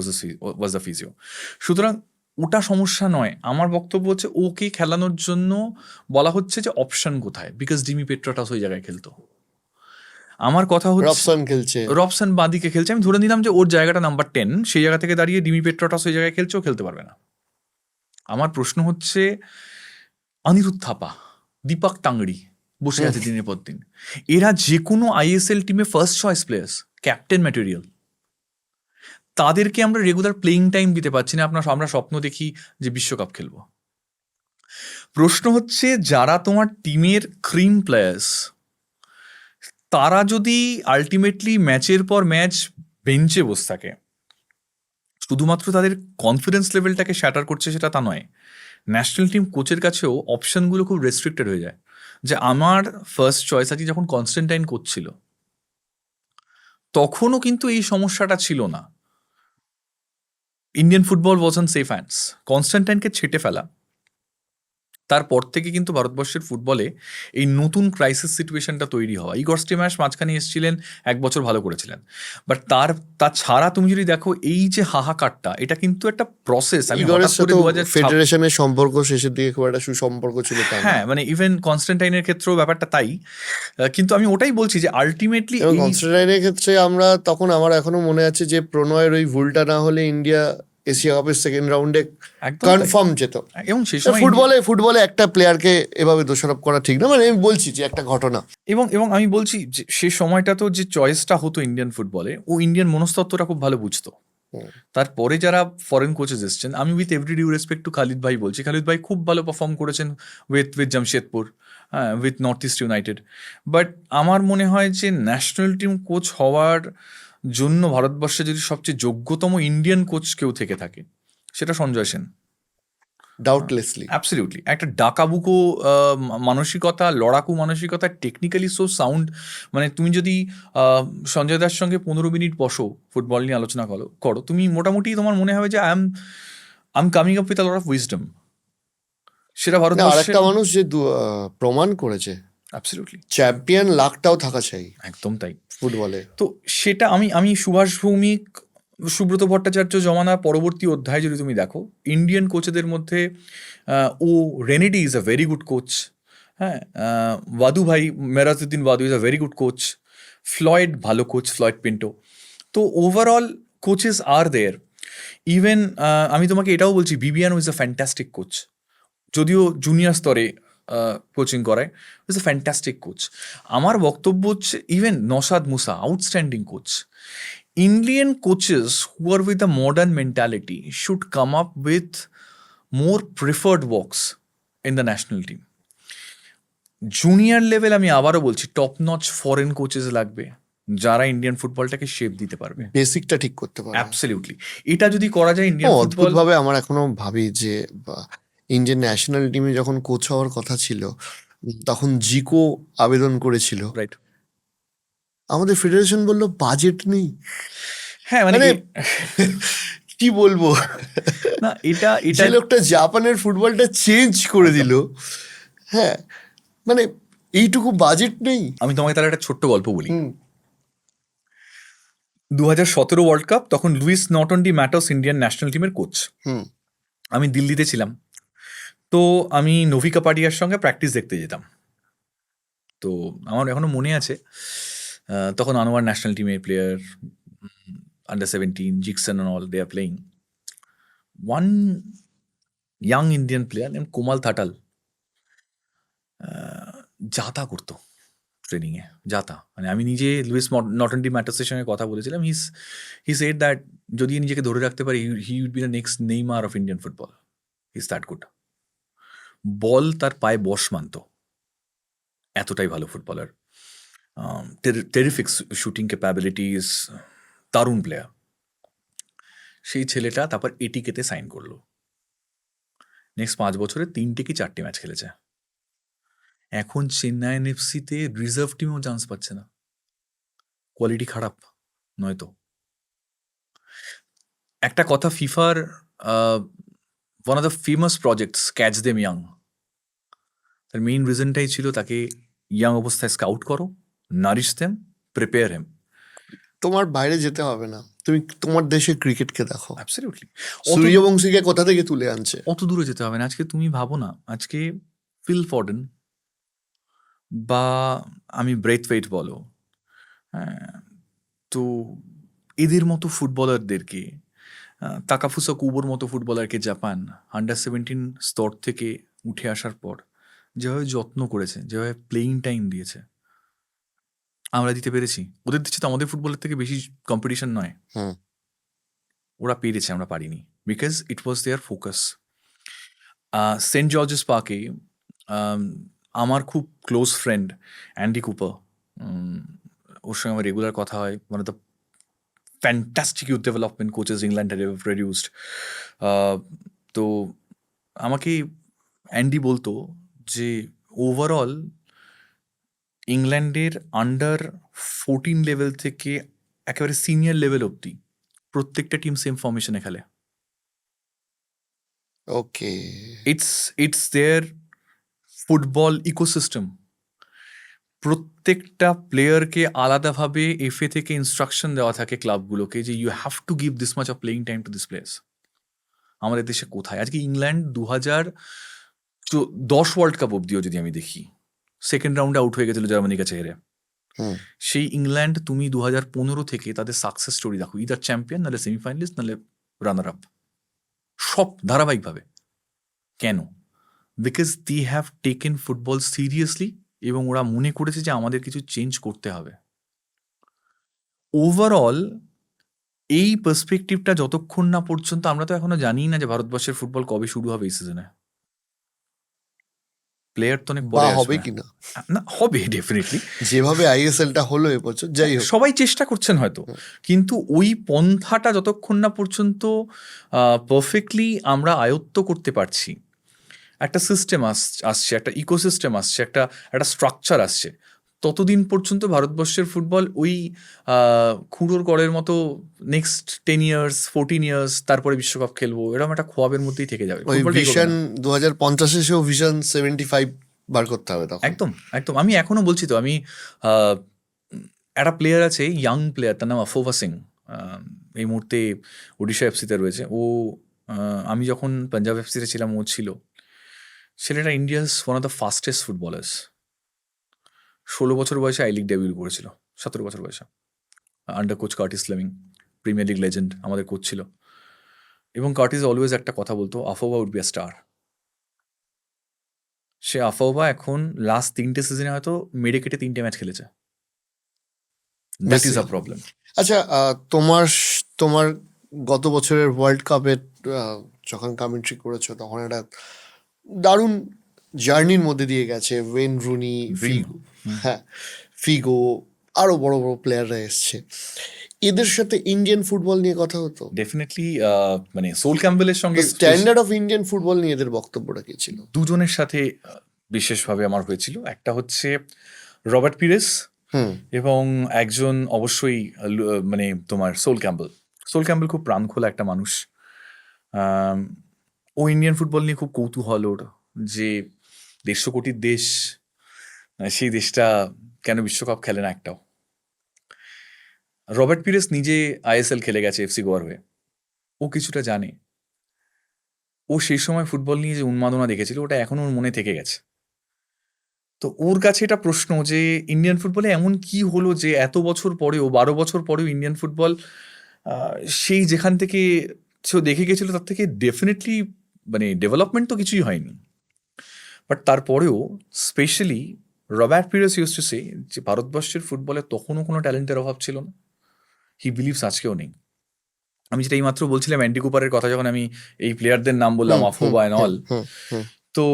ওয়াজ দ্য ফিজিও। সুতরাং ওটা সমস্যা নয়। আমার বক্তব্য হচ্ছে ওকে খেলানোর জন্য বলা হচ্ছে যে অপশন কোথায়, বিকজ ডিমি পেট্রোটাস ওই জায়গায় খেলতো। আমার কথা হচ্ছে রবসন বাঁদিকে খেলছে, আমি ধরে নিলাম যে ওর জায়গাটা নাম্বার 10, সেই জায়গা থেকে দাঁড়িয়ে ডিমি পেট্রোটাস ওই জায়গায় খেলছে, ও খেলতে পারবে না। আমার প্রশ্ন হচ্ছে অনিরুদ্ধ থাপা, দীপক টাংড়ি বসে আছে দিনের পর দিন, এরা যে কোনো আইএসএল টিমে first choice players, captain material, তাদেরকে আমরা রেগুলার প্লেইং টাইম দিতে পারছি না। আমরা স্বপ্ন দেখি যে বিশ্বকাপ খেলবো। প্রশ্ন হচ্ছে যারা তোমার টিমের ক্রিম প্লেয়ার্স, তারা যদি আলটিমেটলি ম্যাচের পর ম্যাচ বেঞ্চে বসে থাকে, শুধুমাত্র তাদের কনফিডেন্স লেভেলটাকে শ্যাটার করছে সেটা তা নয়, ন্যাশনাল টিম কোচের কাছেও অপশনগুলো খুব রেস্ট্রিক্টেড হয়ে যায়। যে আমার ফার্স্ট চয়েস আছে, যখন কনস্ট্যান্টাইন কোচ ছিল তখনও কিন্তু এই সমস্যাটা ছিল না। Indian football was on safe hands. কনস্ট্যান্টাইনকে ছেটে ফেলা, তারপর থেকে কিন্তু ভারতবর্ষের ফুটবলে এই নতুন ক্রাইসিস সিচুয়েশনটা তৈরি হওয়া। ইগর স্টিমাচ মাঝখানে এসেছিলেন, 1 বছর ভালো করেছিলেন, বাট তাছাড়া তুমি যদি দেখো এই যে হাহাকারটা, এটা কিন্তু একটা প্রসেস। আমি হঠাৎ করে 2000 ফেডারেশনের সম্পর্ক শেষের দিকে খুব একটা সুসম্পর্ক ছিল, হ্যাঁ, মানে ইভেন কনস্ট্যান্টাইনের ক্ষেত্রেও ব্যাপারটা তাই। কিন্তু আমি ওটাই বলছি যে আলটিমেটলি কনস্ট্যান্টাইনের ক্ষেত্রে আমার এখনো মনে আছে যে প্রণয়ের ওই ভুলটা না হলে ইন্ডিয়া এশিয়া কাপের সেকেন্ড রাউন্ডে কনফার্ম যেত। এবং সেই সময় ফুটবলে একটা প্লেয়ারকে এভাবে দোষারোপ করা ঠিক না, মানে আমি বলছি যে একটা ঘটনা। এবং আমি বলছি যে সে সময়টা তো যে চয়েসটা হতো ইন্ডিয়ান ফুটবলে, ও ইন্ডিয়ান মনস্তত্ত্বটা খুব ভালো বুঝতো। তারপরে যারা ফরেন কোচেস এসছেন, আমি with every due respect to Khalid ভাই বলছি, খালিদ ভাই খুব ভালো পারফর্ম করেছেন উইথ জামশেদপুর, হ্যাঁ, with north east United. But আমার মনে হয় যে ন্যাশনাল টিম কোচ হওয়ার জন্য ভারতবর্ষে যদি সবচেয়ে যোগ্যতম ইন্ডিয়ান কোচ কেউ থেকে থাকে, সেটা সঞ্জয় সেন, ডাউটলেসলি, অ্যাবসলিউটলি। একটা ডাকাবুকো মানসিকতা, লড়াকু মানসিকতা, টেকনিক্যালি সো সাউন্ড। মানে তুমি যদি সঞ্জয় দাস সঙ্গে 15 মিনিট বসো, ফুটবল নিয়ে আলোচনা করো, তুমি মোটামুটি তোমার মনে হবে যে I am coming up with a lot of wisdom. সেটা ভারতবর্ষের আরেকটা মানুষ যে প্রমাণ করেছে অ্যাবসলিউটলি, চ্যাম্পিয়ন লাখটাও থাকা চাই একদম তাই। ফুটবলে। তো সেটা আমি সুভাষ ভৌমিক, সুব্রত ভট্টাচার্য জমানা পরবর্তী অধ্যায় যদি তুমি দেখো, ইন্ডিয়ান কোচেদের মধ্যে ও Renedy is a very good coach, হ্যাঁ, ওয়াদু ভাই, Merajuddin Wadoo is a very good coach, Floyd ভালো কোচ, ফ্লয়েড পিন্টো। তো overall coaches are there. Even আমি তোমাকে এটাও বলছি, Bibiano is a fantastic coach, যদিও জুনিয়র স্তরে কোচিং করায়, ইজ আ ফ্যান্টাস্টিক কোচ। আমার বক্তব্য হচ্ছে even Naushad Moosa, outstanding coach. Indian coaches who are with a modern mentality should come up with more preferred walks in the national team. Junior level আমি আবারও বলছি, top notch foreign coaches লাগবে, যারা Indian ফুটবলটাকে shape দিতে পারবে। বেসিকটা ঠিক করতে পারে। অ্যাবসলিউটলি, এটা যদি করা যায় ইন্ডিয়ান অদ্ভুত ফুটবল। ভাবে আমার এখনো ভাবি যে ইন্ডিয়ান ন্যাশনাল টিমে যখন কোচ হওয়ার কথা ছিল তখন জিকো আবেদন করেছিল, রাইট, আমাদের ফেডারেশন বলল বাজেট নেই। হ্যাঁ মানে মানে কি বলবো, না এটা যে লোকটা জাপানের ফুটবলটা চেঞ্জ করে দিল, হ্যাঁ, মানে এইটুকু বাজেট নেই। আমি তোমাকে তাহলে একটা ছোট্ট গল্প বলি। 2017 ওয়ার্ল্ড কাপ, তখন লুইস নট অনলি ম্যাটার্স ইন্ডিয়ান ন্যাশনাল টিমের কোচ। হুম। আমি দিল্লিতে ছিলাম, তো আমি নভিকা পাটিয়ার সঙ্গে প্র্যাকটিস দেখতে যেতাম। তো আমার এখনো মনে আছে, তখন আনোয়ার ন্যাশনাল টিমের player, under 17, Jeakson and all, they are playing. One young Indian player name Komal Thatal যাতা করতো ট্রেনিংয়ে, যাতা। মানে আমি নিজে লুইস নট অনলি ম্যাটার্সের সঙ্গে কথা বলেছিলাম। হি সেড দ্যাট যদি নিজেকে ধরে রাখতে পারে, he would be the next Neymar of Indian football. Is that good. Ball তার পায়ে বশ মানত, এতটাই ভালো ফুটবলার। টেরিফিক শুটিং ক্যাপাবিলিটিস, দারুণ প্লেয়ার। সেই ছেলেটা তারপর এটিকেতে সাইন করলো। নেক্সট 5 বছরে 3টে কি 4টে ম্যাচ খেলেছে। এখন চেন্নাই এফসিতে রিজার্ভ টিমেও চান্স পাচ্ছে না। কোয়ালিটি খারাপ নয়তো। একটা কথা, ফিফার one of the famous projects catch them young, তার মেইন রিজনটাই ছিল তাকে ইয়াং অবস্থায় স্কাউট করো, নারিশ দেম, প্রিপেয়ার হেম। তোমার বাইরে যেতে হবে না, তুমি তোমার দেশের ক্রিকেটকে দেখো। অ্যাবসলিউটলি। সূর্যবংশীকে কোথা থেকে তুলে আনছে। অত দূরে যেতে হবে না। আজকে তুমি ভাবো না, আজকে ফিল ফর্ডেন বা আমি ব্রেথওয়েট বলো, হ্যাঁ, তো এদের মতো ফুটবলারদেরকে, তাকাফুসা কুবোর মতো ফুটবলারকে জাপান আন্ডার 17 স্তর থেকে উঠে আসার পর যেভাবে যত্ন করেছে, যেভাবে প্লেইং টাইম দিয়েছে, আমরা দিতে পেরেছি। ওদের দিচ্ছে তো আমাদের ফুটবলের থেকে বেশি কম্পিটিশন নয়। হুম। ওরা পেরেছে, আমরা পারিনি, because it was their focus. Saint George's পার্কে আমার খুব ক্লোজ ফ্রেন্ড অ্যান্ডি কুপার, ওর সঙ্গে আমার রেগুলার কথা হয়। One of the fantastic youth development coaches England had ever produced. তো আমাকে অ্যান্ডি বলতো যে ওভারঅল ইংল্যান্ডের আন্ডার 14 লেভেল থেকে একেবারে সিনিয়র লেভেল অবধি প্রত্যেকটা টিম সেম ফর্মেশনে খেলে। Okay. It's their football ecosystem. প্রত্যেকটা প্লেয়ারকে আলাদাভাবে এফএ থেকে ইনস্ট্রাকশন দেওয়া থাকে ক্লাবগুলোকে যে you have to give this much of playing time to this players. আমাদের দেশে কোথায়? আজকে ইংল্যান্ড 2010 ওয়ার্ল্ড কাপ অবধিও যদি আমি দেখি, সেকেন্ড রাউন্ডে আউট হয়ে গেছিল জার্মানির কাছে হেরে। সেই ইংল্যান্ড তুমি 2015 থেকে তাদের সাকসেস স্টোরি দেখো, ইদার চ্যাম্পিয়ন, নাহলে সেমিফাইনালিস্ট, নাহলে রানার আপ, সব ধারাবাহিকভাবে। কেন? Because they have taken football seriously, এবং ওরা মনে করেছে যে আমাদের কিছু চেঞ্জ করতে হবে। ওভারঅল এই পার্সপেক্টিভটা যতক্ষণ না পর্যন্ত, আমরা তো এখনো জানি না যে ভারতবর্ষের ফুটবল কবে শুরু হবে এই সিজনে। প্লেয়ার তো অনেক পরে হবে আসবে। কিনা না, হবে ডেফিনেটলি। যেভাবে আইএসএলটা হলো এবছর, যাই হোক, সবাই চেষ্টা করছেন হয়তো, কিন্তু ওই পন্থাটা যতক্ষণ না পর্যন্ত পারফেক্টলি আমরা আয়ত্ত করতে পারছি, একটা সিস্টেম আসছে, একটা ইকোসিস্টেম আসছে, একটা স্ট্রাকচার আসছে, ততদিন পর্যন্ত ভারতবর্ষের ফুটবল ওই খুঁড়োর গড়ের মতো নেক্সট 10 ইয়ার্স 14 ইয়ার্স তারপরে বিশ্বকাপ খেলবো, এরকম একটা খোয়াবের মধ্যেই থেকে যাবে। ওই ভিশন 2050 এসেও ভিশন 75 বার করতে হবে তখন। একদম একদম। আমি এখনো বলছি তো, আমি আহ, একটা প্লেয়ার আছে, ইয়াং প্লেয়ার, তার নাম আফোভা সিং, এই মুহূর্তে ওডিশা এফসিতে রয়েছে ও। আমি যখন পাঞ্জাব এফসিতে ছিলাম ও ছিল। ছেলেটা India's one of the fastest footballers. 16 বছর বয়সে আই লিগ ডেবিউট করেছিল, 17 বছর বয়সে, under coach Curtis Fleming, Premier League legend, আমাদের কোচ ছিল। এবং কার্টিস অলওয়েজ একটা কথা বলতো, Afobe would be a star. সে আফোভা এখন লাস্ট 3টে সিজনে হয়তো মেরে কেটে 3টে ম্যাচ খেলেছে। That is a problem. আচ্ছা, তোমার তোমার গত বছরের ওয়ার্ল্ড কাপের যখন কমেন্ট্রি করেছো তখন একটা দারুণ জার্নির মধ্যে দিয়ে গেছে। ওয়েন রুনি, ফিগো, হ্যাঁ, ফিগো, আরো বড় বড় প্লেয়াররা এসছে। এদের সাথে ইন্ডিয়ান ফুটবল নিয়ে কথা হতো? ডেফিনেটলি। মানে সোল ক্যাম্বেলের সঙ্গে স্ট্যান্ডার্ড অফ ইন্ডিয়ান ফুটবল নিয়ে এদের বক্তব্যটা কি ছিল? দুজনের সাথে বিশেষভাবে আমার হয়েছিল। একটা হচ্ছে রবার্ট পিরেস, এবং একজন অবশ্যই মানে তোমার সোল ক্যাম্বেল। সোল ক্যাম্বেল খুব প্রাণখোলা একটা মানুষ। ও ইন্ডিয়ান ফুটবল নিয়ে খুব কৌতূহল ওর, যে 150 কোটির দেশ, সেই দেশটা কেন বিশ্বকাপ খেলে না একটাও। রবার্ট পিরেস নিজে আইএসএল খেলে গেছে এফসি গোয়ার হয়ে, ও কিছুটা জানে। ও সেই সময় ফুটবল নিয়ে যে উন্মাদনা দেখেছিল ওটা এখনো ওর মনে থেকে গেছে। তো ওর কাছে এটা প্রশ্ন যে ইন্ডিয়ান ফুটবলে এমন কি হলো যে এত বছর পরেও, 12 বছর পরেও ইন্ডিয়ান ফুটবল সেই যেখান থেকে সে দেখে গেছিল তার থেকে ডেফিনেটলি মানে ডেভেলপমেন্ট তো কিছুই হয়নি। বাট তারপরেও specially Robert Pires use to say যে ভারতবর্ষের ফুটবলে তখনও কোনো ট্যালেন্টের অভাব ছিল না। হি বিলিভস আজকেও নেই। আমি যেটা এইমাত্র বলছিলাম অ্যান্ডি কুপারের কথা, যখন আমি এই প্লেয়ারদের নাম বললাম আফোভা অ্যান্ড অল, তো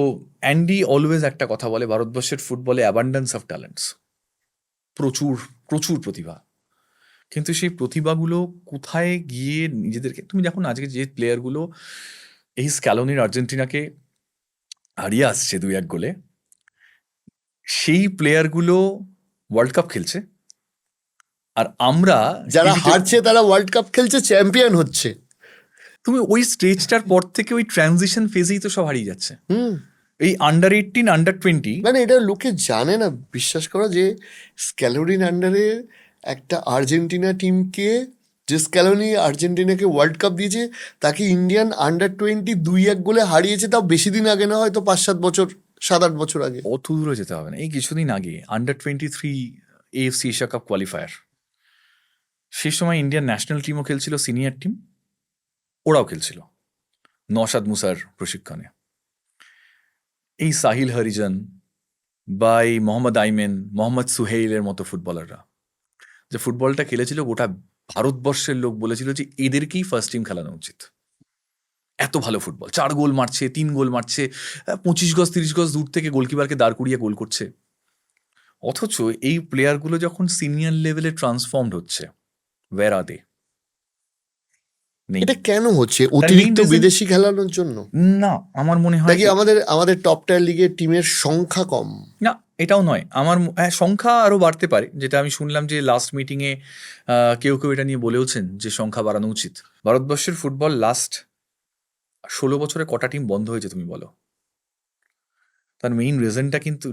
অ্যান্ডি অলওয়েজ একটা কথা বলে, ভারতবর্ষের ফুটবলে অ্যাবান্ডেন্স অফ ট্যালেন্টস, প্রচুর প্রচুর প্রতিভা, কিন্তু সেই প্রতিভাগুলো কোথায় গিয়ে নিজেদেরকে, তুমি দেখো না আজকে যে প্লেয়ারগুলো এই স্ক্যালোনির আর্জেন্টিনাকে হারিয়ে আসছে 2-1 গোলে, সেই প্লেয়ারগুলো ওয়ার্ল্ড কাপ খেলছে, আর আমরা যারা হারছে তারা ওয়ার্ল্ড কাপ খেলছে, চ্যাম্পিয়ন হচ্ছে। তুমি ওই স্টেজটার পর থেকে ওই ট্রানজিশন ফেজেই তো সব হারিয়ে যাচ্ছে। এই আন্ডার 18, আন্ডার 20, মানে এটা লোকে জানে না, বিশ্বাস করো, যে স্ক্যালোনির আন্ডারে একটা আর্জেন্টিনা টিমকে, যে স্ক্যালোনি আর্জেন্টিনাকে ওয়ার্ল্ড কাপ দিয়েছে, তাকে ইন্ডিয়ান আন্ডার 20 2-1 গোলে হারিয়েছে, তাও বেশি দিন আগে না, হয়তো 5-7 বছর, 7-8 বছর আগে। অত দূরে যেতে হবে না, এই কিছুদিন আগে under 23 AFC Asia cup qualifier, সেই সময় ইন্ডিয়ান ন্যাশনাল টিমও খেলছিল, সিনিয়র টিম ওরাও খেলছিল নওশাদ মুসার প্রশিক্ষণে। এই সাহিল হরিজন বা এই মোহাম্মদ আইমেন, মোহাম্মদ সুহেইলের মতো ফুটবলাররা যে ফুটবলটা খেলেছিল, গোটা ভারতবর্ষের লোক বলেছিল যে এদেরকেই ফার্স্ট টিম খেলানো উচিত। এত ভালো ফুটবল, 4 গোল মারছে, 3 গোল মারছে, 25 গজ 30 গজ দূর থেকে গোলকিপারকে দাঁড় করিয়ে গোল করছে। অথচ এই প্লেয়ারগুলো যখন সিনিয়র লেভেলে ট্রান্সফর্মড হচ্ছে, ওয়্যার আর দে? এটা কেন হচ্ছে? অতিরিক্ত বিদেশি খেলানোর জন্য? না, আমার মনে হয় নাকি আমাদের টপ টায়ার লিগের টিমের সংখ্যা কম? না, এটাও নয়। আমার সংখ্যা আরও বাড়তে পারে, যেটা আমি শুনলাম যে লাস্ট মিটিংয়ে কেউ কেউ এটা নিয়ে বলেওছেন যে সংখ্যা বাড়ানো উচিত। ভারতবর্ষের ফুটবল লাস্ট 16 বছরে কটা টিম বন্ধ হয়েছে তুমি বলো? তার মেইন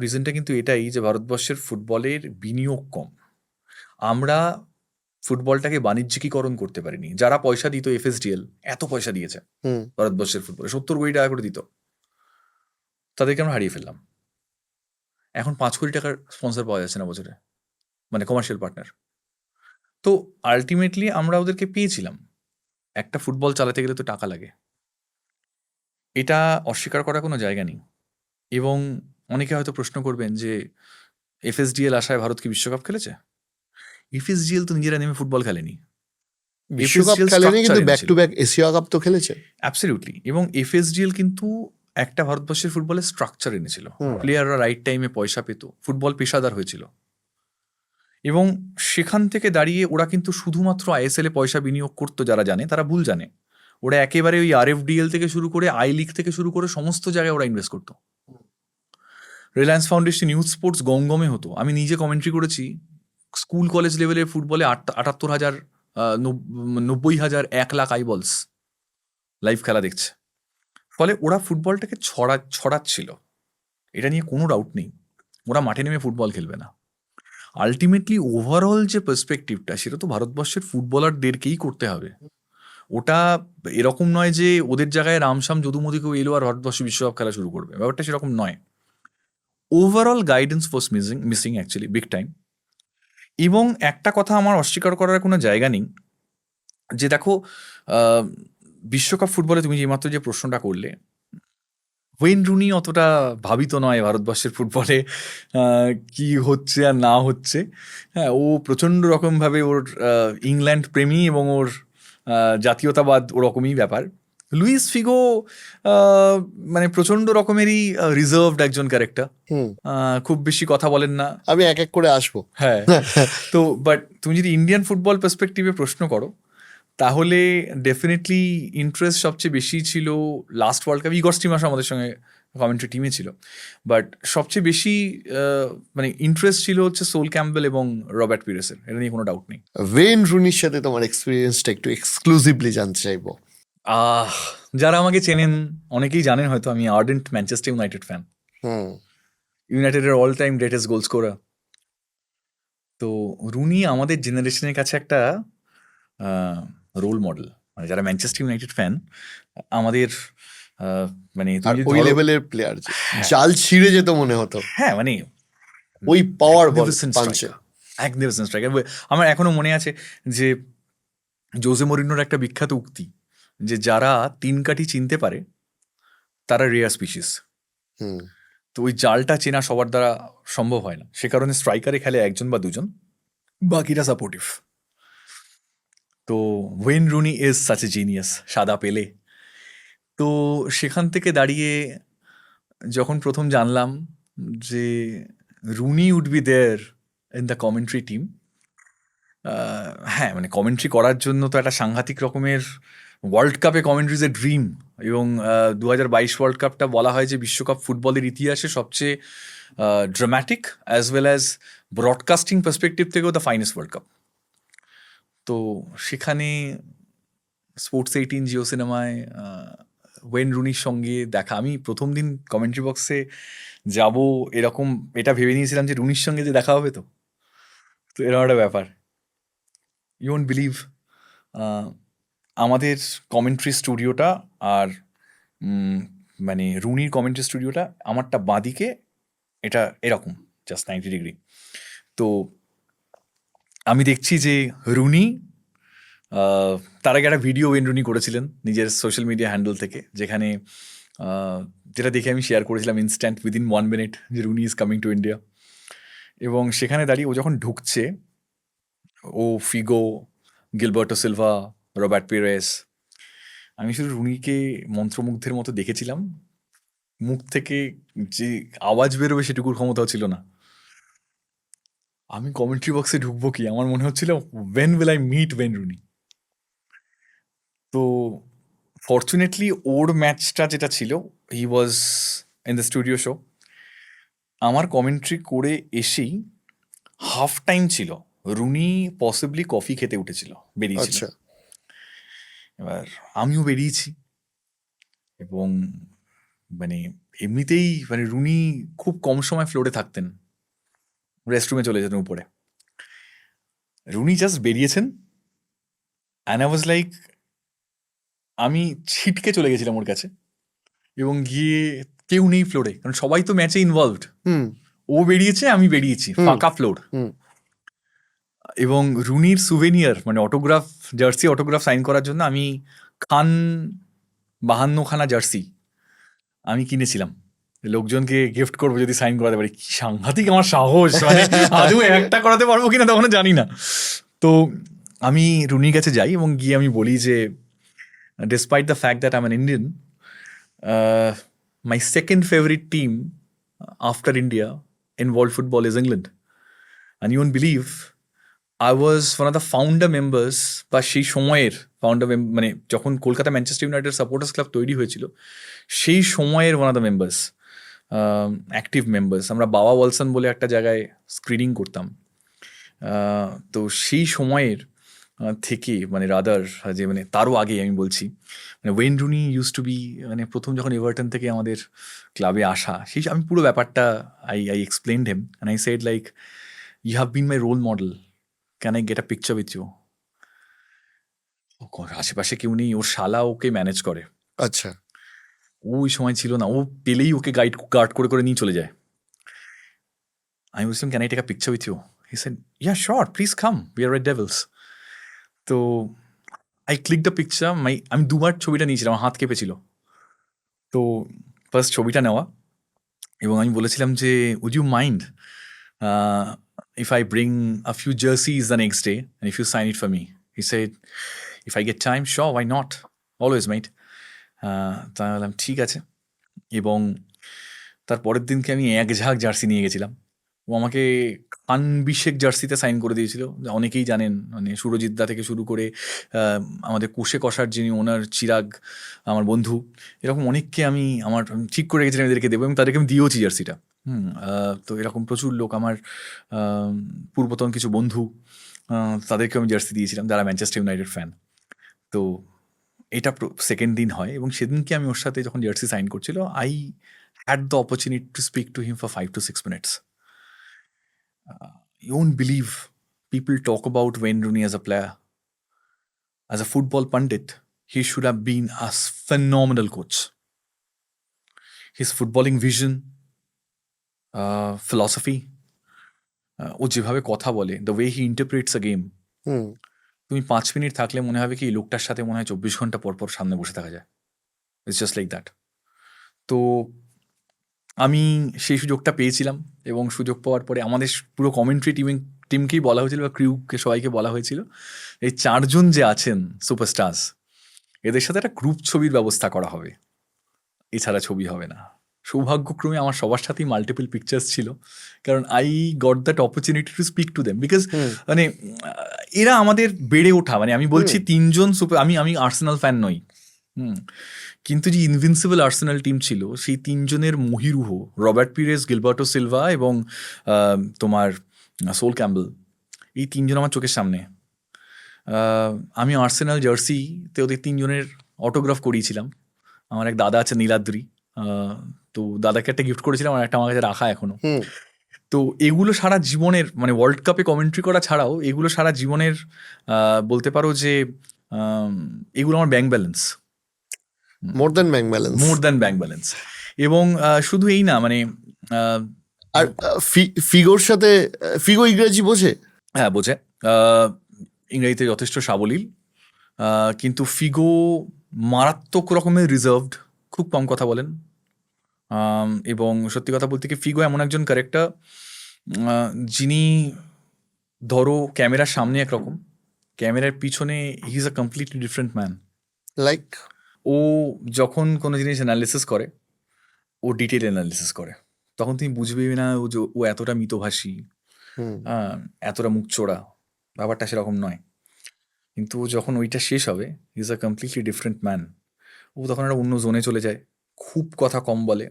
রিজনটা কিন্তু এটাই যে ভারতবর্ষের ফুটবলের বিনিয়োগ কম। আমরা ফুটবলটাকে বাণিজ্যিকীকরণ করতে পারিনি। যারা পয়সা দিত, FSDL এত পয়সা দিয়েছে ভারতবর্ষের ফুটবলে, 70 কোটি টাকা করে দিত, তাদেরকে আমরা হারিয়ে ফেললাম। এখন 5 কোটি টাকার স্পন্সর পাওয়া যাচ্ছে না বছরে, মানে কমার্শিয়াল পার্টনার। তো আলটিমেটলি আমরা ওদেরকে পেয়েছিলাম। একটা ফুটবল চালাতে গেলে তো টাকা লাগে, এটা অস্বীকার করার কোনো জায়গা নেই। এবং অনেকে হয়তো প্রশ্ন করবেন যে FSDL আশায় ভারত কি বিশ্বকাপ খেলেছে? FSDL তো নিজেরা নেমে ফুটবল খেলেনি, বিশ্বকাপ খেলেনি, কিন্তু back to back Asia cup তো খেলেছে। অ্যাবসলিউটলি। এবং FSDL কিন্তু একটা ভারতবর্ষের ফুটবলের স্ট্রাকচার এনেছিল, প্লেয়াররা রাইট টাইমে পয়সা পেত, ফুটবল পেশাদার হয়েছিল। এবং সেখান থেকে দাঁড়িয়ে ওরা কিন্তু শুধুমাত্র ISL এ পয়সা বিনিয়োগ করতো, যারা জানে তারা ভুল জানে। ওরা একেবারে ওই RFDL থেকে শুরু করে আই লিগ থেকে শুরু করে সমস্ত জায়গায় ওরা ইনভেস্ট করতো। রিলায়েন্স ফাউন্ডেশন ইউথ স্পোর্টস গমগমে হতো। আমি নিজে কমেন্ট্রি করেছি, স্কুল কলেজ লেভেলের ফুটবলে 78,000, 90,000, 1 লাখ আইবলস লাইভ খেলা দেখছে। ফলে ওরা ফুটবলটাকে ছড়াচ্ছিল। এটা নিয়ে কোনো ডাউট নেই, ওরা মাঠে নেমে ফুটবল খেলবে না। আলটিমেটলি ওভারঅল যে পার্সপেক্টিভটা, সেটা তো ভারতবর্ষের ফুটবলারদেরকেই করতে হবে। ওটা এরকম নয় যে ওদের জায়গায় রামশ্যাম যদুমতি কেউ এলো আর ভারতবর্ষ বিশ্বকাপ খেলা শুরু করবে, ব্যাপারটা সেরকম নয়। Overall guidance was missing actually big time. এবং একটা কথা আমার অস্বীকার করার কোনো জায়গা নেই, যে দেখো বিশ্বকাপ ফুটবলে তুমি যেমাত্র যে প্রশ্নটা করলে, ওয়েন রুনি অতটা ভাবিত নয় ভারতবর্ষের ফুটবলে কি হচ্ছে আর না হচ্ছে। হ্যাঁ, ও প্রচণ্ড রকমভাবে ওর ইংল্যান্ড প্রেমী এবং ওর জাতীয়তাবাদ ওরকমই ব্যাপার। লুইস ফিগো মানে প্রচণ্ড রকমেরই রিজার্ভড একজন ক্যারেক্টার, খুব বেশি কথা বলেন না। আমি এক এক করে আসবো। হ্যাঁ, তো বাট তুমি যদি ইন্ডিয়ান ফুটবল পার্সপেক্টিভে প্রশ্ন করো, তাহলে ডেফিনেটলি ইন্টারেস্ট সবচেয়ে বেশি ছিল লাস্ট ওয়ার্ল্ড কাপ। ইগর স্টিমাস আমাদের সঙ্গে কমেন্ট্রি টিমে ছিল, বাট সবচেয়ে বেশি মানে ইন্টারেস্ট ছিল হচ্ছে সোল ক্যাম্পবেল এবং রবার্ট পিরেসের, এটা নিয়ে কোনো ডাউট নেই। ওয়েন রুনির সাথে তোমার এক্সপিরিয়েন্সটা একটু এক্সক্লুসিভলি জানতে চাইবো। যারা আমাকে চেনেন অনেকেই জানেন হয়তো, আমি আর্ডেন্ট ম্যানচেস্টার ইউনাইটেড ফ্যান। ইউনাইটেডের all time greatest goal scorer. তো রুনি আমাদের জেনারেশনের কাছে একটা রোল মডেল। মানে যারা ম্যানচেস্টার ইউনাইটেড ফ্যান, আমাদের মানে আর ওই লেভেলের প্লেয়ার জাল ছিঁড়ে যেত মনে হতো। হ্যাঁ, মানে ওই পাওয়ার ম্যাগনিফিসেন্ট স্ট্রাইকার। আমার এখনো মনে আছে যে জোজে মরিনোর একটা বিখ্যাত উক্তি, যে যারা তিন কাঠি চিনতে পারে তারা রেয়ার স্পিসিস। তো ওই জালটা চেনা সবার দ্বারা সম্ভব হয় না, সে কারণে স্ট্রাইকারে খেলে একজন বা দুজন, বাকিরা সাপোর্টিভ। তো Wayne Rooney is such a genius, সাদা পেলে। তো সেখান থেকে দাঁড়িয়ে যখন প্রথম জানলাম যে Rooney would be there in the commentary team, হ্যাঁ মানে কমেন্ট্রি করার জন্য তো একটা সাংঘাতিক রকমের, ওয়ার্ল্ড কাপে কমেন্ট্রি ইজ এ ড্রিম। এবং 2022 ওয়ার্ল্ড কাপটা বলা হয় যে বিশ্বকাপ ফুটবলের ইতিহাসে সবচেয়ে dramatic as well as broadcasting perspective থেকেও দ্য ফাইনেস্ট ওয়ার্ল্ড কাপ। তো সেখানে স্পোর্টস 18 জিও সিনেমায় ওয়েন রুনির সঙ্গে দেখা, আমি প্রথম দিন কমেন্ট্রি বক্সে যাব এরকম এটা ভেবে নিয়েছিলাম যে রুনির সঙ্গে যে দেখা হবে, তো এরকম একটা ব্যাপার। ইউ ওন্ট বিলিভ, আমাদের কমেন্ট্রি স্টুডিওটা আর মানে রুনির কমেন্ট্রি স্টুডিওটা, আমারটা বাঁদিকে, এটা এরকম জাস্ট 90 ডিগ্রি। তো আমি দেখছি যে রুনি, তার আগে একটা ভিডিও ওয়েন রুনি করেছিলেন নিজের সোশ্যাল মিডিয়া হ্যান্ডেল থেকে, যেখানে যেটা দেখে আমি শেয়ার করেছিলাম ইনস্ট্যান্ট উইদিন 1 মিনিট, যে Rooney is coming to India. এবং সেখানে দাঁড়িয়ে ও যখন ঢুকছে, ও Figo, Gilberto Silva, Robert Pires, আমি শুধু রুনিকে মন্ত্রমুগ্ধের মতো দেখেছিলাম। মুখ থেকে যে আওয়াজ বেরোবে সেটুকুর ক্ষমতাও ছিল না। আমি কমেন্ট্রি বক্সে ঢুকবো কি, আমার মনে হচ্ছিল when will I meet Wayne Rooney. তো ফর্চুনেটলি ওর ম্যাচটা যেটা ছিল, he was in the studio show. আমার কমেন্ট্রি করে এসেই হাফ টাইম ছিল, রুনি পসিবলি কফি খেতে উঠেছিল, বেরিয়েছিল। এবার আমিও বেরিয়েছি, এবং মানে এমনিতেই মানে রুনি খুব কম সময় ফ্লোরে থাকতেন, রেস্টরুমে চলে যেতেন উপরে। রুনি জাস্ট বেরিয়েছেন, অ্যান্ড আই ওয়াজ লাইক, আমি ছিটকে চলে গেছিলাম ওর কাছে, এবং গিয়ে কেউ নেই ফ্লোরে, কারণ সবাই তো ম্যাচে ইনভলভড। ও বেরিয়েছে, আমি বেরিয়েছি, ফাঁকা ফ্লোর। এবং রুনির সুভেনিয়ার মানে অটোগ্রাফ, জার্সি অটোগ্রাফ সাইন করার জন্য আমি খান 52খানা জার্সি আমি কিনেছিলাম, লোকজনকে গিফট করবো যদি সাইন করাতে পারি। কি সাংঘাতিক আমার সাহস, মানে আদৌ একটা করাতে পারবো কিনা তখন জানি না। তো আমি রুনির কাছে যাই এবং গিয়ে আমি বলি যে, despite the fact that I'm an Indian, my second favorite team after India in world football is England. And you won't believe, I was one of the founder members, বা সেই সময়ের ফাউন্ডার, মানে যখন Kolkata Manchester United supporters club তৈরি হয়েছিল, সেই সময়ের one of the members, active members. আমরা বাবা ওয়ালসন বলে একটা জায়গায় স্ক্রিনিং করতাম। তো সেই সময়ের থেকে মানে রাদার যে মানে তারও আগে আমি বলছি মানে Wayne Rooney use to be মানে প্রথম যখন এভারটন থেকে আমাদের ক্লাবে আসা সেই আমি পুরো ব্যাপারটা I explained him and I said like you have been my role model can I get a picture with you? আশেপাশে কেউ নেই, ওর শালা ওকে ম্যানেজ করে। আচ্ছা। ও ওই সময় ছিল না, ও পেলেই ওকে গার্ড করে করে নিয়ে চলে যায়। আমি বলছিলাম can I take a picture with you? He said yeah sure please come we are Red Devils. তো আই ক্লিক দ্য পিকচার আমি দুবার ছবিটা নিয়েছিলাম, আমার হাত কেঁপেছিল। তো ফার্স্ট ছবিটা নেওয়া এবং আমি বলেছিলাম যে would you mind if I bring a few jerseys the next day and if you sign it for me? He said if I get time sure why not, always might. তা বললাম ঠিক আছে। এবং তার পরের দিনকে আমি এক ঝাঁক জার্সি নিয়ে গেছিলাম। ও আমাকে খানবিশেক জার্সিতে সাইন করে দিয়েছিল। অনেকেই জানেন মানে সুরজিৎ দা থেকে শুরু করে আমাদের কোষে কষার যিনি ওনার চিরাগ আমার বন্ধু, এরকম অনেককে আমি ঠিক করে রেখেছিলাম এদেরকে দেবো এবং তাদেরকে আমি দিয়েওছি জার্সিটা। তো এরকম প্রচুর লোক আমার পূর্বতন কিছু বন্ধু তাদেরকে আমি জার্সি দিয়েছিলাম যারা ম্যানচেস্টার ইউনাইটেড ফ্যান। তো এটা সেকেন্ড দিন হয় এবং সেদিনকে আমি ওর সাথে যখন জার্সি সাইন করছিল I had the opportunity to speak to him for 5 to 6 minutes. You won't believe people talk about Wayne Rooney as a player. As a football pundit, he should have been a phenomenal coach. His footballing vision, philosophy, ও যেভাবে কথা বলে, the way he interprets a game, হুম। তুমি 5 minute থাকলে মনে হবে কি এই লোকটার সাথে মনে হয় 24 ঘন্টা পর পর সামনে বসে থাকা যায়। It's just like that. তো আমি সেই সুযোগটা পেয়েছিলাম এবং সুযোগ পাওয়ার পরে আমাদের পুরো কমেন্ট্রি টিমকেই বলা হয়েছিল বা ক্রিউকে সবাইকে বলা হয়েছিল এই 4 জন যে আছেন সুপারস্টার্স এদের সাথে একটা গ্রুপ ছবির ব্যবস্থা করা হবে, এছাড়া ছবি হবে না। সৌভাগ্যক্রমে আমার সবার সাথেই মাল্টিপল পিকচার্স ছিল, কারণ I got that opportunity to speak to them because মানে এরা আমাদের বেড়ে ওঠা মানে আমি বলছি 3 জন আমি আর্সেনাল ফ্যান নই, কিন্তু যে ইনভিনসিবল আর্সেনাল টিম ছিল সেই 3 জনের মহিরুহ রবার্ট পিরেস, গিলবার্টো সিলভা এবং তোমার সোল ক্যাম্বেল, এই 3 জন আমার চোখের সামনে। আমি আর্সেনাল জার্সিতে ওদের 3 জনের অটোগ্রাফ করিয়েছিলাম। আমার এক দাদা আছে নীলাদ্রি, তো দাদাকে একটা গিফট করেছিলাম আর একটা আমার কাছে রাখা এখনো। তো এগুলো সারা জীবনের মানে ওয়ার্ল্ড কাপে কমেন্ট্রি করা ছাড়াও এগুলো সারা জীবনের বলতে পারো যে এগুলো আমার bank balance, more than bank balance. এবং শুধু এই না মানে আর ফিগোর সাথে ফিগো ইংরেজি বোঝে? হ্যাঁ বোঝে, ইংরেজিতে যথেষ্ট সাবলীল, কিন্তু ফিগো মারাত্মক রকমের রিজার্ভড, খুব কম কথা বলেন। এবং সত্যি কথা বলতে কি ফিগো এমন একজন ক্যারেক্টার যিনি ধরো ক্যামেরার সামনে একরকম, ক্যামেরার পিছনে he is a completely different man. Like ও যখন কোনো জিনিস অ্যানালিসিস করে ও ডিটেল অ্যানালিসিস করে, তখন তুমি বুঝবেই না ও এতটা মিতভাষী, এতটা মুখচোড়া, ব্যাপারটা সেরকম নয়। কিন্তু যখন ওইটা শেষ হবে is a completely different man. ও তখন একটা অন্য জোনে চলে যায়, খুব কথা কম বলে,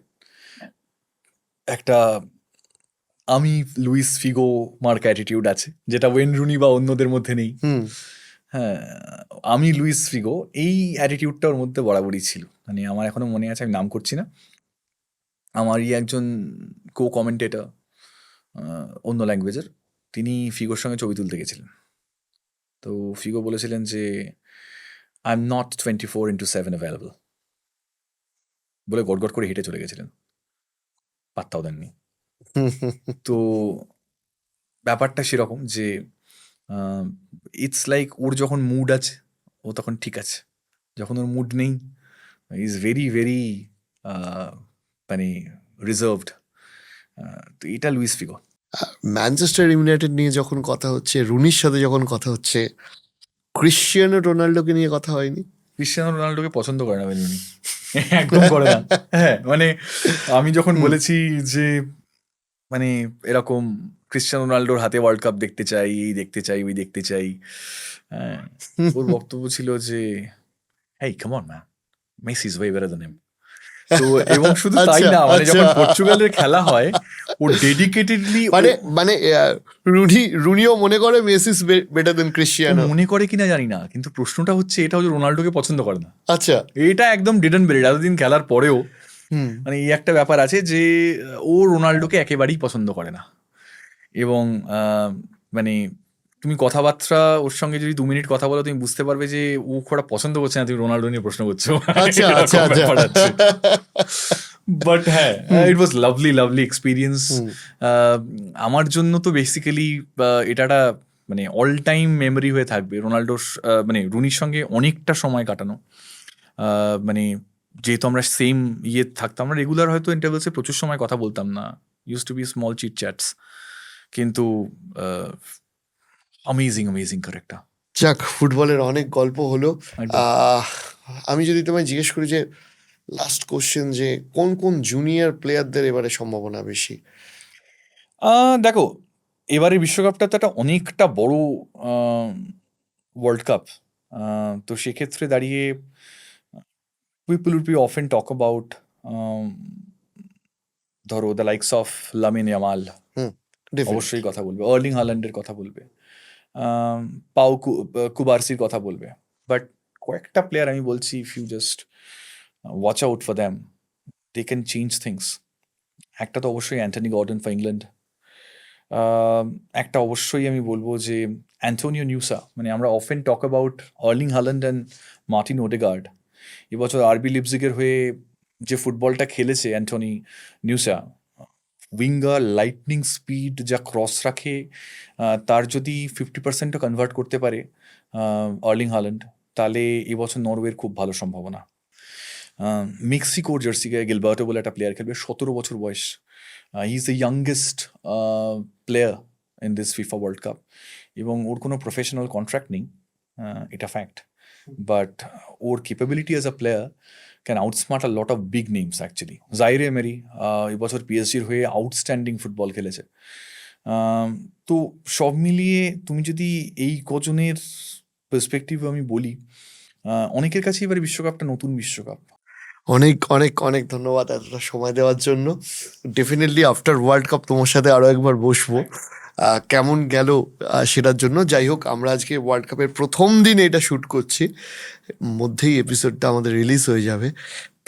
একটা আমি লুইস ফিগো মার্ক অ্যাটিটিউড আছে যেটা ওয়েন রুনি বা অন্যদের মধ্যে নেই। হ্যাঁ, আমি লুইস ফিগো এই অ্যাটিটিউডটা ওর মধ্যে বরাবরই ছিল। মানে আমার এখনো মনে আছে, আমি নাম করছি না, আমারই একজন কো কমেন্টেটর অন্য ল্যাঙ্গুয়েজের, তিনি ফিগোর সঙ্গে ছবি তুলতে গেছিলেন। তো ফিগো বলেছিলেন যে আই এম নট 24/7 অ্যাভেলেবল বলে গড়গড় করে হেঁটে চলে গেছিলেন, পাত্তাও দেননি। তো ব্যাপারটা সেরকম যে ইটস লাইক ওর যখন মুড আছে ও তখন ঠিক আছে, যখন ওর মুড নেই ইজ ভেরি ভেরি মানে রিজার্ভড। তো এটা লুইস ফিগো। ম্যানচেস্টার ইউনাইটেড নিয়ে যখন কথা হচ্ছে, রুনির সাথে যখন কথা হচ্ছে, ক্রিশ্চিয়ানো রোনাল্ডোকে নিয়ে কথা হয়নি? ক্রিশ্চিয়ানো রোনাল্ডোকে পছন্দ করে না উনি, একদম করে না। হ্যাঁ মানে আমি যখন বলেছি যে মানে এরকম ক্রিশ্চিয়ানো রোনাল্ডোর হাতে ওয়ার্ল্ড কাপ দেখতে চাই, এই দেখতে চাই, ওই দেখতে চাই, হ্যাঁ, ওর বক্তব্য ছিল যে hey come on man, Messi is way better than him. তো এবং শুধু তাই না, মানে যখন পর্তুগালের খেলা হয় ও ডেডিকেটেডলি মানে মানে রুনিও মনে করে Messi is better then Cristiano. মনে করে কিনা জানি না, কিন্তু প্রশ্নটা হচ্ছে এটা হচ্ছে রোনাল্ডোকে পছন্দ করে না। আচ্ছা। এটা একদম ডেড অ্যান্ড বেরিড এতদিন খেলার পরেও। হুম। মানে এই একটা ব্যাপার আছে যে ও রোনাল্ডোকে একেবারেই পছন্দ করে না। এবং মানে তুমি কথাবার্তা ওর সঙ্গে যদি 2 মিনিট কথা বলো, তুমি বুঝতে পারবে যে ও খুব পছন্দ করছে না তুমি রোনাল্ডো নিয়ে প্রশ্ন করছো। আচ্ছা আচ্ছা আচ্ছা। বাট হ্যাঁ, ইট ওয়াজ লাভলি এক্সপিরিয়েন্স। আমার জন্য তো বেসিক্যালি এটা একটা মানে অল টাইম মেমোরি হয়ে থাকবে রোনাল্ডোর মানে রুনির সঙ্গে অনেকটা সময় কাটানো। মানে যেহেতু আমরা সেম ইয়ে থাকতাম, আমরা রেগুলার হয়তো ইন্টারভেলসে প্রচুর সময় কথা বলতাম না, use to be small chit chats, কিন্তু অ্যামেজিং ক্যারেক্টার। যাক, ফুটবলের অনেক গল্প হলো। একদম। আমি যদি তোমায় জিজ্ঞেস করি যে লাস্ট কোশ্চেন, যে কোন কোন জুনিয়র প্লেয়ারদের এবারে সম্ভাবনা বেশি? দেখো, এবারে বিশ্বকাপটা তো একটা অনেকটা বড় ওয়ার্ল্ড কাপ। তো সেক্ষেত্রে দাঁড়িয়ে people will be often talk about ধরো the likes of Lamine Yamal, অবশ্যই কথা বলবে। আর্লিং হাল্যান্ডের কথা বলবে, পাউ কুবার্সির কথা বলবে। বাট কয়েকটা প্লেয়ার আমি বলছি, if you just watch out for them, they can change things. একটা তো অবশ্যই অ্যান্টনি গর্ডন ফর ইংল্যান্ড। একটা অবশ্যই আমি বলবো যে অ্যান্টোনিও নিউসা। মানে আমরা often talk about Erling Haaland and Martin Odegaard. এবছর আরবি লিপজিগের হয়ে যে ফুটবলটা খেলেছে অ্যান্টনি নিউসা, উইঙ্গার, লাইটনিং স্পিড, যা ক্রস রাখে, তার যদি 50%ও কনভার্ট করতে পারে আর্লিং হাল্যান্ড, তাহলে এবছর নরওয়ের খুব ভালো সম্ভাবনা। মেক্সিকোর জার্সি গায়ে গিলবার্টো বলে একটা প্লেয়ার খেলবে, 17 বছর বয়স। He is the youngest player in this FIFA world cup, এবং ওর কোনো প্রফেশনাল কন্ট্রাক্ট নেই, এটা ফ্যাক্ট। বাট ওর capability as a player can outsmart a lot of big names actually. Zaire Emery এবছর পিএসজির হয়ে আউটস্ট্যান্ডিং ফুটবল খেলেছে। তো সব মিলিয়ে তুমি যদি এই কজনের পার্সপেক্টিভ আমি বলি, অনেকের কাছে এবারে বিশ্বকাপটা নতুন বিশ্বকাপ। অনেক অনেক অনেক ধন্যবাদ এতটা সময় দেওয়ার জন্য। ডেফিনেটলি আফটার ওয়ার্ল্ড কাপ তোমার সাথে আরো একবার বসবো, কেমন গেল সেটার জন্য। যাই হোক, আমরা আজকে ওয়ার্ল্ড কাপের প্রথম দিন এটা শ্যুট করছি, মধ্যেই এপিসোডটা আমাদের রিলিজ হয়ে যাবে।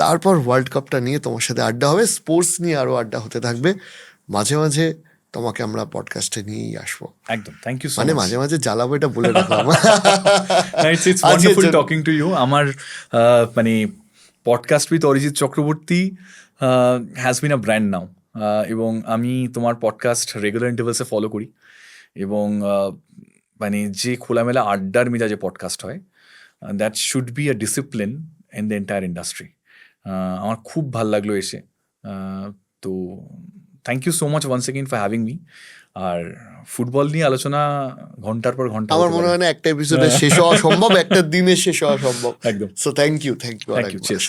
তারপর ওয়ার্ল্ড কাপটা নিয়ে তোমার সাথে আড্ডা হবে, স্পোর্টস নিয়ে আরো আড্ডা হতে থাকবে। মাঝে মাঝে তোমাকে আমরা পডকাস্টে নিয়েই আসবো। একদম, থ্যাংক ইউ সো মানে মাচ। মাঝে মাঝে জ্বালাবো, এটা বলে রাখলাম। It's wonderful talking to you. আমার মানে podcast with Arijit Chakraborty has been a brand now, এবং আমি তোমার পডকাস্ট রেগুলার ইন্টারভেলসে ফলো করি, এবং মানে যে খোলামেলা আড্ডার মেজাজে পডকাস্ট হয়, that should be a discipline in the entire industry. আমার খুব ভাল লাগলো এসে। তো thank you so much once again for having me. আর ফুটবল নিয়ে আলোচনা ঘন্টার পর ঘন্টা, আমার মনে হয় না একটা এপিসোডে শেষ হওয়া সম্ভব, একটা দিনে শেষ হওয়া সম্ভব। একদম। So thank you. Thank you, cheers.